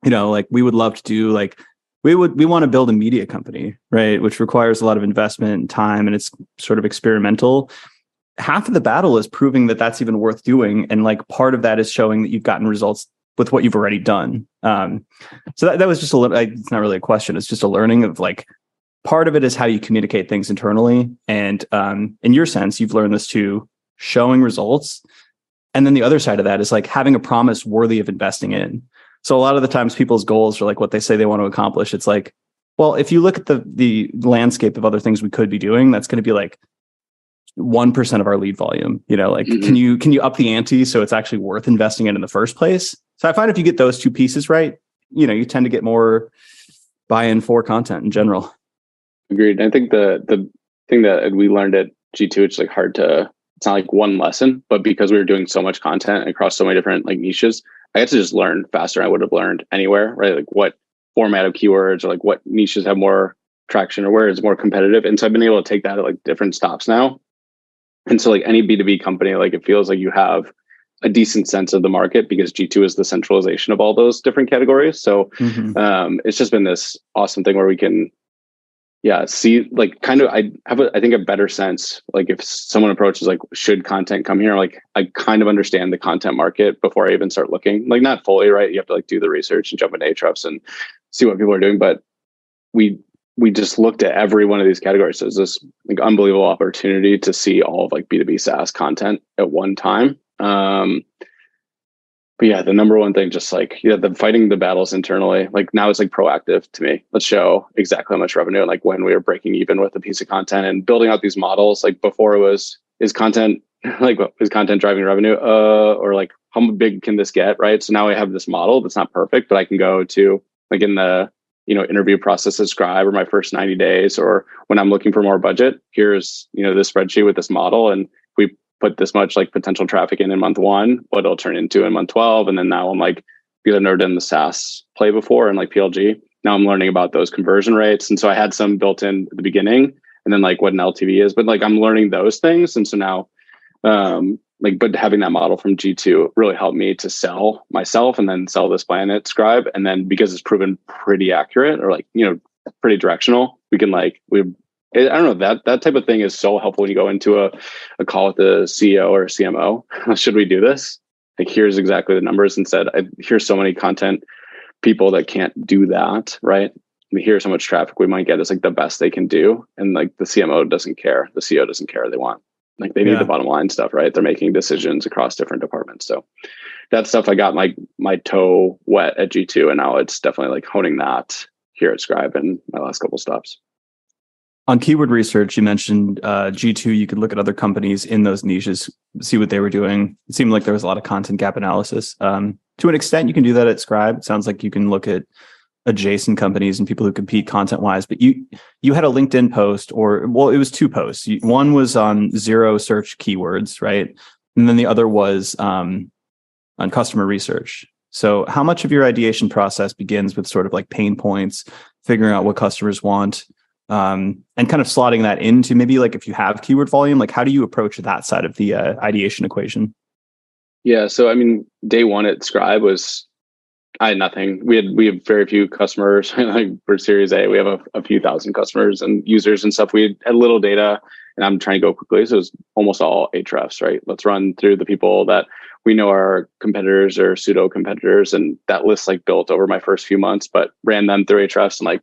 like we would love to do like, we want to build a media company, right? Which requires a lot of investment and time, and it's sort of experimental. Half of the battle is proving that that's even worth doing. And like part of that is showing that you've gotten results with what you've already done. So that was just it's not really a question. It's just a learning of like, part of it is how you communicate things internally. And in your sense, you've learned this too, showing results. And then the other side of that is like having a promise worthy of investing in. So a lot of the times people's goals are like what they say they want to accomplish. It's like, well, if you look at the landscape of other things we could be doing, that's going to be like 1% of our lead volume. Like, Mm-hmm. can you up the ante so it's actually worth investing in the first place? So I find if you get those two pieces right, you tend to get more buy-in for content in general. Agreed. I think the thing that we learned at G2, it's like hard to, it's not like one lesson, but because we were doing so much content across so many different like niches, I had to just learn faster than I would have learned anywhere, right? Like what format of keywords or like what niches have more traction or where it's more competitive. And so I've been able to take that at like different stops now. And so like any B2B company, like it feels like you have a decent sense of the market because G2 is the centralization of all those different categories. So it's just been this awesome thing where we can, see like kind of, I have I think a better sense, like if someone approaches like, should content come here? Like I kind of understand the content market before I even start looking, like not fully, right? You have to like do the research and jump into Ahrefs and see what people are doing. But we just looked at every one of these categories. So it's this like unbelievable opportunity to see all of like B2B SaaS content at one time. But yeah, the number one thing, just like, the fighting the battles internally, like now it's like proactive to me. Let's show exactly how much revenue and like when we were breaking even with a piece of content and building out these models. Like before it was, is content like, is content driving revenue? Or like how big can this get? Right. So now I have this model that's not perfect, but I can go to like in the, interview process at Scribe or my first 90 days, or when I'm looking for more budget, here's, this spreadsheet with this model. And we put this much like potential traffic in month one, what it'll turn into in month 12. And then now I'm like, because I've never done the SaaS play before and like PLG, now I'm learning about those conversion rates. And so I had some built in at the beginning and then like what an LTV is, but like I'm learning those things. And so now, but having that model from G2 really helped me to sell myself and then sell this plan at Scribe. And then because it's proven pretty accurate or like, pretty directional, we can I don't know, that type of thing is so helpful when you go into a call with the CEO or CMO. Should we do this? Like, here's exactly the numbers instead. Here's so many content people that can't do that, right? Here's how much traffic we might get is like the best they can do. And like the CMO doesn't care. The CEO doesn't care. They need the bottom line stuff, right? They're making decisions across different departments. So that stuff, I got my toe wet at G2, and now it's definitely like honing that here at Scribe and my last couple stops. On keyword research, you mentioned G2, you could look at other companies in those niches, see what they were doing. It seemed like there was a lot of content gap analysis. To an extent, you can do that at Scribe. It sounds like you can look at adjacent companies and people who compete content-wise. But you had a LinkedIn post, it was two posts. One was on zero search keywords, right? And then the other was on customer research. So how much of your ideation process begins with sort of like pain points, figuring out what customers want, and kind of slotting that into maybe like if you have keyword volume, like how do you approach that side of the ideation equation? Yeah. So, I mean, day one at Scribe was, I had nothing. We have very few customers. Like for Series A, we have a few thousand customers and users and stuff. We had little data, and I'm trying to go quickly. So it was almost all Ahrefs, right? Let's run through the people that we know are competitors or pseudo competitors, and that list like built over my first few months. But ran them through Ahrefs, and like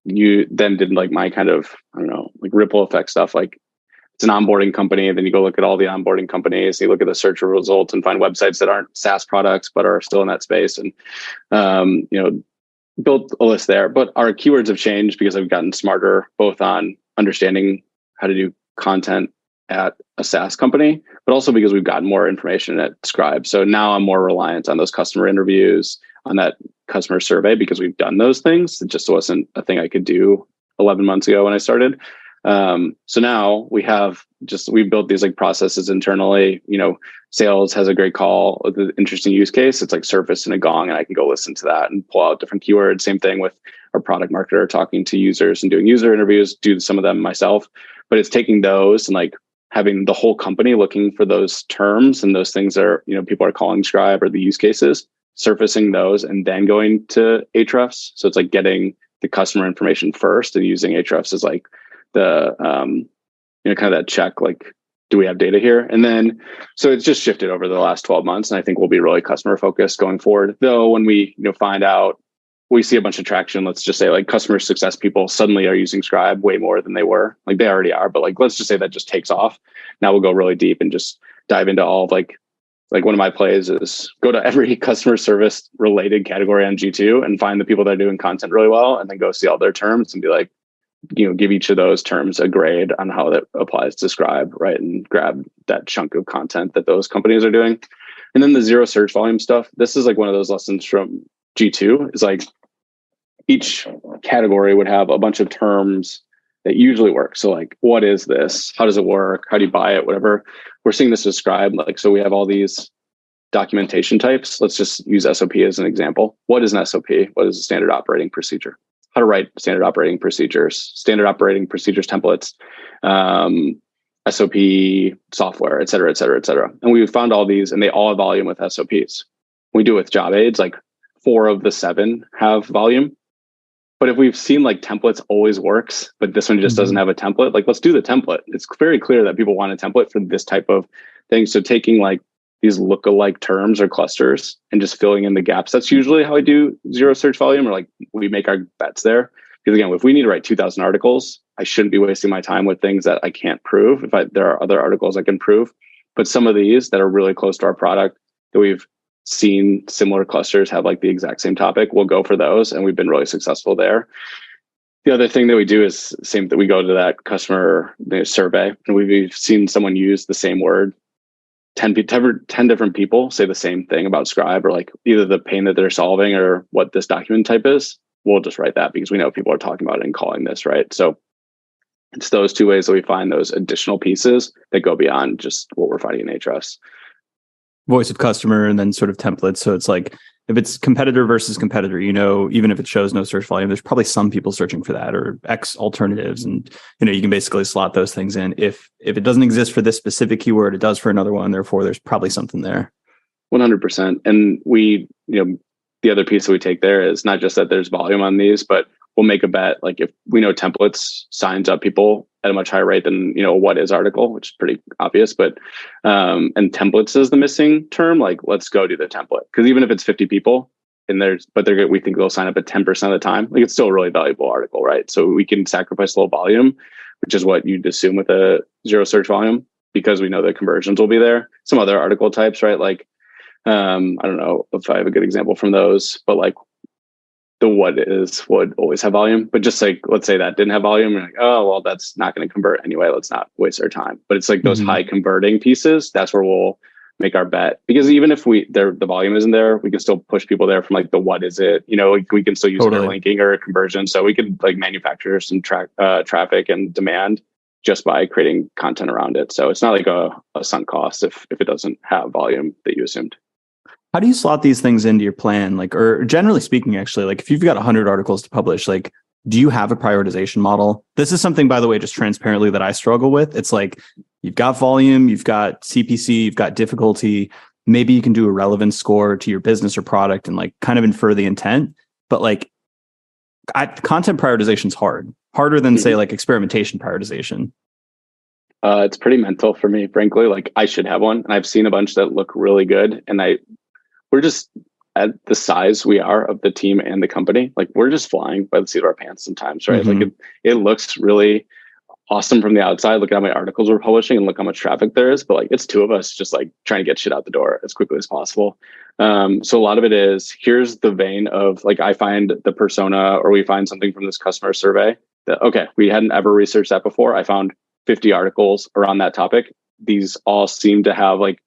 you then did like my kind of, I don't know, like ripple effect stuff. Like it's an onboarding company, and then you go look at all the onboarding companies, you look at the search results and find websites that aren't SaaS products but are still in that space, and built a list there. But our keywords have changed because I've gotten smarter both on understanding how to do content at a SaaS company, but also because we've gotten more information at Scribe. So now I'm more reliant on those customer interviews, on that customer survey, because we've done those things. It just wasn't a thing I could do 11 months ago when I started. So now we built these like processes internally. Sales has a great call with an interesting use case. It's like Surface and a Gong, and I can go listen to that and pull out different keywords. Same thing with our product marketer talking to users and doing user interviews, do some of them myself. But it's taking those and like having the whole company looking for those terms and those things that are, people are calling Scribe or the use cases, surfacing those and then going to Ahrefs. So it's like getting the customer information first and using Ahrefs as like the kind of that check, like, do we have data here? And then so it's just shifted over the last 12 months, and I think we'll be really customer focused going forward. Though when we find out, we see a bunch of traction, let's just say like customer success people suddenly are using Scribe way more than they were. Like they already are, but like let's just say that just takes off. Now we'll go really deep and just dive into all of like one of my plays is go to every customer service related category on G2 and find the people that are doing content really well, and then go see all their terms and be like, give each of those terms a grade on how that applies to Scribe, right? And grab that chunk of content that those companies are doing. And then the zero search volume stuff, this is like one of those lessons from G2, is like each category would have a bunch of terms that usually work. So like, what is this? How does it work? How do you buy it? Whatever. We're seeing this as Scribe. Like, so we have all these documentation types. Let's just use SOP as an example. What is an SOP? What is a standard operating procedure? How to write standard operating procedures, templates, SOP software, et cetera, et cetera, et cetera. And we found all these, and they all have volume with SOPs. We do with job aids, like 4 of the 7 have volume. But if we've seen like templates always works, but this one just doesn't have a template, like let's do the template. It's very clear that people want a template for this type of thing. So taking like these lookalike terms or clusters and just filling in the gaps. That's usually how I do zero search volume, or like we make our bets there. Because again, if we need to write 2,000 articles, I shouldn't be wasting my time with things that I can't prove. There are other articles I can prove, but some of these that are really close to our product that we've seen similar clusters have like the exact same topic, we'll go for those. And we've been really successful there. The other thing that we do is same that we go to that customer survey, and we've seen someone use the same word. 10 different people say the same thing about Scribe, or like either the pain that they're solving or what this document type is. We'll just write that because we know people are talking about it and calling this, right? So it's those 2 ways that we find those additional pieces that go beyond just what we're finding in Ahrefs. Voice of customer and then sort of templates. So it's like, if it's competitor versus competitor, even if it shows no search volume, there's probably some people searching for that or X alternatives. And, you can basically slot those things in. If it doesn't exist for this specific keyword, it does for another one. Therefore, there's probably something there. 100%. And we, the other piece that we take there is not just that there's volume on these, but we'll make a bet. Like if we know templates signs up people at a much higher rate than, what is article, which is pretty obvious, but, and templates is the missing term, like let's go do the template. Cause even if it's 50 people we think they'll sign up at 10% of the time, like it's still a really valuable article, right? So we can sacrifice a little volume, which is what you'd assume with a zero search volume, because we know the conversions will be there. Some other article types, right? Like, I don't know if I have a good example from those, but like the would always have volume, but just like, let's say that didn't have volume. You're like, oh, well, that's not going to convert anyway. Let's not waste our time. But it's like those high converting pieces. That's where we'll make our bet, because even if the volume isn't there, we can still push people there from like the, what is it? We can still use linking or conversion. So we could like manufacture some traffic and demand just by creating content around it. So it's not like a sunk cost if it doesn't have volume that you assumed. How do you slot these things into your plan? Like, or generally speaking, actually, like if you've got 100 articles to publish, like, do you have a prioritization model? This is something, by the way, just transparently that I struggle with. It's like, you've got volume, you've got CPC, you've got difficulty. Maybe you can do a relevance score to your business or product and like kind of infer the intent. But like content prioritization is harder than say like experimentation prioritization. It's pretty mental for me, frankly. Like I should have one, and I've seen a bunch that look really good, and we're just at the size we are of the team and the company. Like we're just flying by the seat of our pants sometimes, right? Like it looks really awesome from the outside. Look at how many articles we're publishing and look how much traffic there is. But like it's 2 of us just like trying to get shit out the door as quickly as possible. So a lot of it is, here's the vein of like, I find the persona, or we find something from this customer survey that, okay, we hadn't ever researched that before. I found 50 articles around that topic. These all seem to have like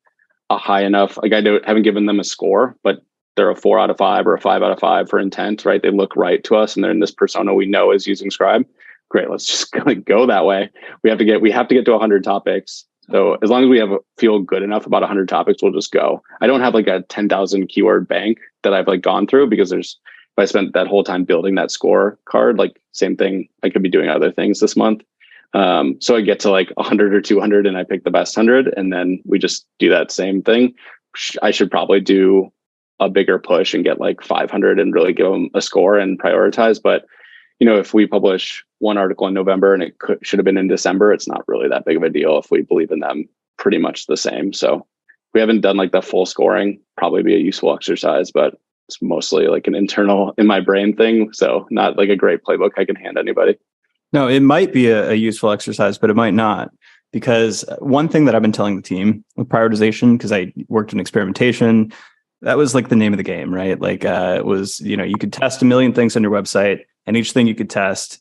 a high enough, like haven't given them a score, but they're a 4 out of 5 or a 5 out of 5 for intent, right? They look right to us, and they're in this persona we know is using Scribe. Great, let's just go that way. We have to get to 100 topics. So as long as we feel good enough about 100 topics, we'll just go. I don't have like a 10,000 keyword bank that I've like gone through, because if I spent that whole time building that score card, like same thing, I could be doing other things this month. So I get to like 100 or 200 and I pick the best 100, and then we just do that same thing. I should probably do a bigger push and get like 500 and really give them a score and prioritize. But, if we publish one article in November and it should have been in December, it's not really that big of a deal if we believe in them pretty much the same. So we haven't done like the full scoring, probably be a useful exercise, but it's mostly like an internal in my brain thing. So not like a great playbook I can hand anybody. No, it might be a useful exercise, but it might not. Because one thing that I've been telling the team with prioritization, because I worked in experimentation, that was like the name of the game, right? Like it was, you could test a million things on your website, and each thing you could test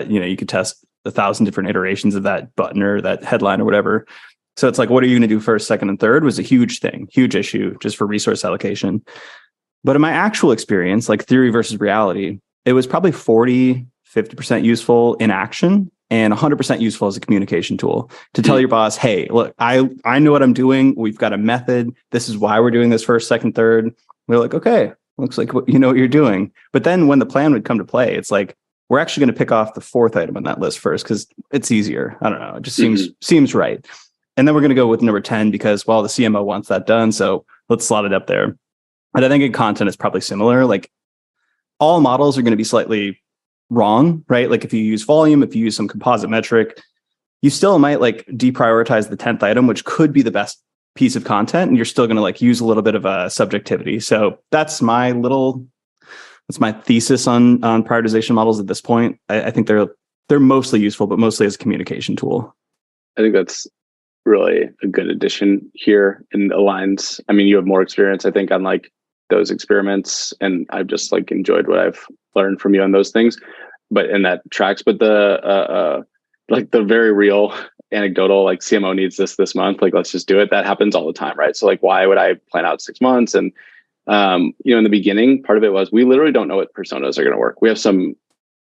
You could test 1,000 different iterations of that button or that headline or whatever. So it's like, what are you going to do first, second, and third was a huge thing, huge issue just for resource allocation. But in my actual experience, like theory versus reality, it was probably 40-50% useful in action and 100% useful as a communication tool to tell your boss, hey, look, I know what I'm doing. We've got a method. This is why we're doing this first, second, third. They're like, okay, looks like you know what you're doing. But then when the plan would come to play, it's like, we're actually going to pick off the fourth item on that list first because it's easier. I don't know. It just seems right. And then we're going to go with number 10 because, well, the CMO wants that done. So let's slot it up there. And I think in content, it's probably similar. Like all models are going to be slightly wrong, right? Like if you use volume, if you use some composite metric, you still might like deprioritize the 10th item, which could be the best piece of content. And you're still going to like use a little bit of a subjectivity. So that's my thesis on prioritization models at this point. I think they're mostly useful, but mostly as a communication tool. I think that's really a good addition here and aligns. I mean, you have more experience, I think, on like those experiments, and I've just like enjoyed what I've learned from you on those things. But in that tracks, but the like the very real anecdotal, like CMO needs this month, like let's just do it. That happens all the time, right? So like, why would I plan out 6 months? And in the beginning, part of it was we literally don't know what personas are going to work. We have some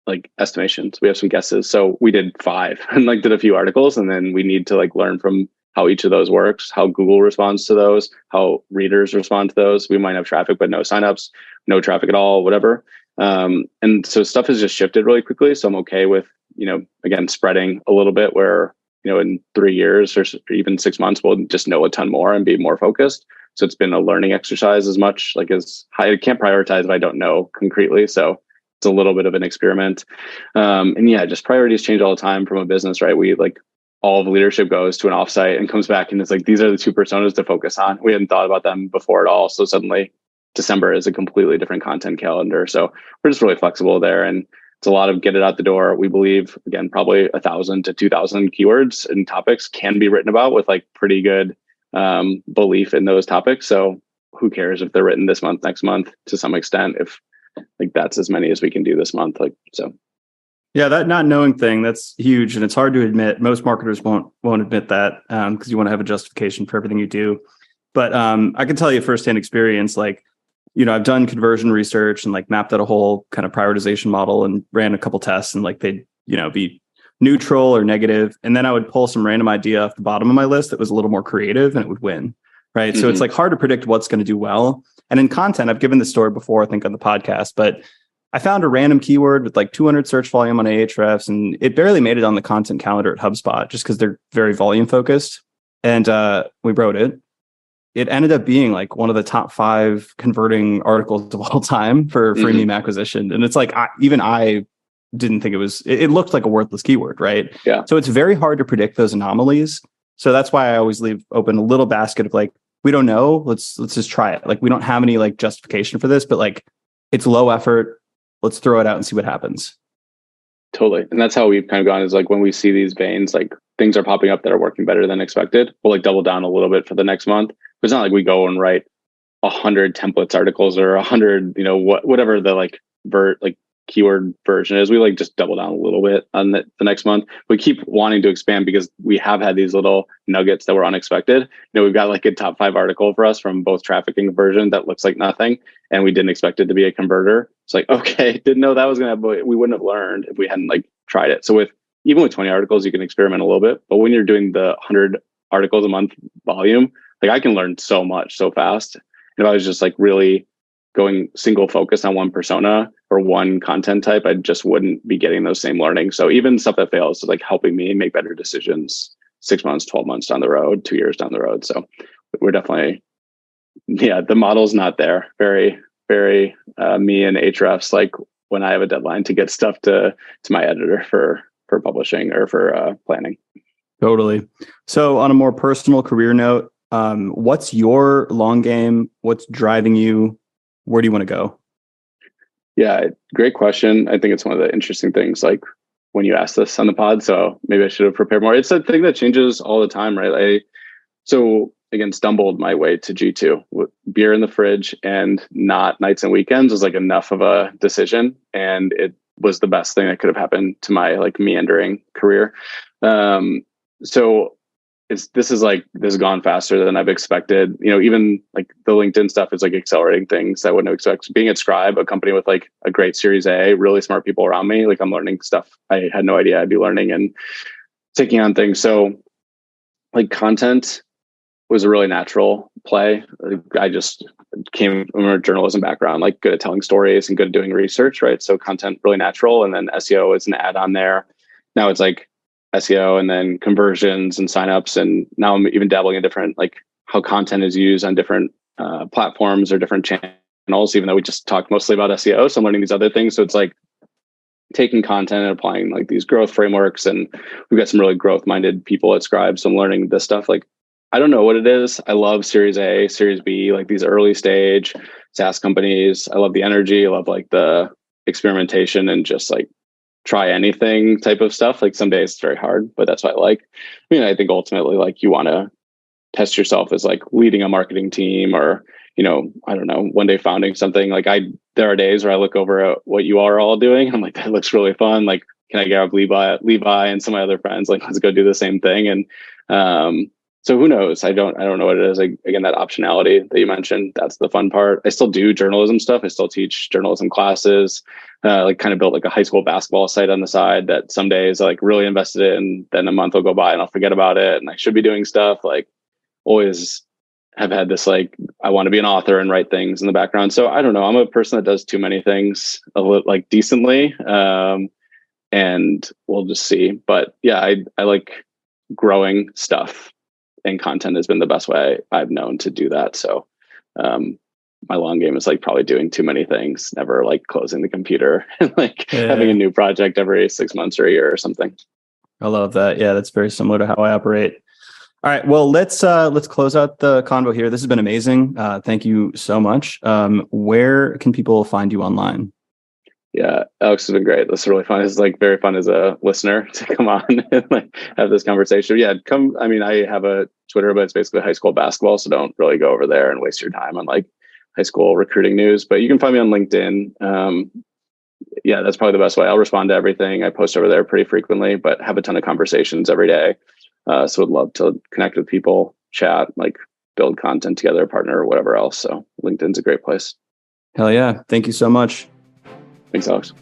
like estimations, we have some guesses. So we did 5 and like did a few articles, and then we need to like learn from how each of those works, how Google responds to those, how readers respond to those. We might have traffic, but no signups, no traffic at all, whatever. And so stuff has just shifted really quickly. So I'm okay with, again, spreading a little bit where, in 3 years or even 6 months, we'll just know a ton more and be more focused. So it's been a learning exercise as much like as I can't prioritize if I don't know concretely. So it's a little bit of an experiment. And yeah, just priorities change all the time from a business, right? We like all of leadership goes to an offsite and comes back and it's like, these are the 2 personas to focus on. We hadn't thought about them before at all. So suddenly December is a completely different content calendar. So we're just really flexible there. And it's a lot of get it out the door. We believe, again, probably 1,000 to 2,000 keywords and topics can be written about with like pretty good belief in those topics. So who cares if they're written this month, next month, to some extent, if like that's as many as we can do this month. Like, so. Yeah, that not knowing thing, that's huge. And it's hard to admit. Most marketers won't admit that because you want to have a justification for everything you do. But I can tell you firsthand experience, like, I've done conversion research and like mapped out a whole kind of prioritization model and ran a couple tests and like they'd, be neutral or negative. And then I would pull some random idea off the bottom of my list that was a little more creative and it would win. Right. So it's like hard to predict what's going to do well. And in content, I've given this story before, I think on the podcast, but I found a random keyword with like 200 search volume on Ahrefs, and it barely made it on the content calendar at HubSpot just because they're very volume focused. And we wrote it. It ended up being like one of the top 5 converting articles of all time for freemium acquisition. And it's like, I didn't think it looked like a worthless keyword, right? Yeah. So it's very hard to predict those anomalies. So that's why I always leave open a little basket of like, we don't know, let's just try it. Like we don't have any like justification for this, but like it's low effort. Let's throw it out and see what happens. Totally. And that's how we've kind of gone is like when we see these veins, like things are popping up that are working better than expected, we'll like double down a little bit for the next month. But it's not like we go and write 100 templates articles or 100, whatever the like keyword version is. We like just double down a little bit on the next month. We keep wanting to expand because we have had these little nuggets that were unexpected. We've got like a top 5 article for us from both traffic and conversion that looks like nothing. And we didn't expect it to be a converter. It's like, okay, didn't know that was going to, we wouldn't have learned if we hadn't like tried it. So even with 20 articles, you can experiment a little bit, but when you're doing the 100 articles a month volume, like I can learn so much so fast. And if I was just like really going single focus on one persona or one content type, I just wouldn't be getting those same learnings. So even stuff that fails is like helping me make better decisions 6 months, 12 months down the road, 2 years down the road. So we're definitely, the model's not there. Very, very me and Ahrefs, like when I have a deadline to get stuff to my editor for publishing or for planning. Totally. So on a more personal career note, what's your long game? What's driving you? Where do you want to go? Yeah, great question. I think it's one of the interesting things, like when you asked this on the pod, so maybe I should have prepared more. It's a thing that changes all the time, right? So again, stumbled my way to G2 with beer in the fridge and not nights and weekends was like enough of a decision. And it was the best thing that could have happened to my like meandering career. So this has gone faster than I've expected. Even like the LinkedIn stuff is like accelerating things I wouldn't have expected. Being at Scribe, a company with like a great Series A, really smart people around me, like I'm learning stuff I had no idea I'd be learning and taking on things. So like content was a really natural play. I just came from a journalism background, like good at telling stories and good at doing research, right? So content really natural. And then SEO is an add-on there. Now it's like SEO and then conversions and signups. And now I'm even dabbling in different, like how content is used on different platforms or different channels, even though we just talked mostly about SEO. So I'm learning these other things. So it's like taking content and applying like these growth frameworks. And we've got some really growth-minded people at Scribe. So I'm learning this stuff. Like, I don't know what it is. I love Series A, Series B, like these early stage SaaS companies. I love the energy. I love like the experimentation and just like try anything type of stuff. Like some days it's very hard, but that's what I like. I mean, I think ultimately like you want to test yourself as like leading a marketing team or, I don't know, one day founding something. Like there are days where I look over at what you are all doing. I'm like, that looks really fun. Like, can I grab Levi and some of my other friends? Like, let's go do the same thing. And, so who knows? I don't know what it is. Like, again, that optionality that you mentioned, that's the fun part. I still do journalism stuff. I still teach journalism classes, like kind of built like a high school basketball site on the side that some days I like really invested in, then a month will go by and I'll forget about it. And I should be doing stuff. Like always have had this, like, I want to be an author and write things in the background. So I don't know. I'm a person that does too many things like decently. And we'll just see. But yeah, I like growing stuff. And content has been the best way I've known to do that. So my long game is like probably doing too many things, never like closing the computer and like having a new project every 6 months or a year or something. I love that. Yeah, that's very similar to how I operate. All right. Well, let's close out the convo here. This has been amazing. Thank you so much. Where can people find you online? Yeah, Alex has been great. This is really fun. It's like very fun as a listener to come on and like have this conversation. Yeah, come. I mean, I have a Twitter, but it's basically high school basketball. So don't really go over there and waste your time on like high school recruiting news. But you can find me on LinkedIn. Yeah, that's probably the best way. I'll respond to everything. I post over there pretty frequently, but have a ton of conversations every day. So would love to connect with people, chat, like build content together, partner, or whatever else. So LinkedIn's a great place. Hell yeah. Thank you so much. Thanks, Alex.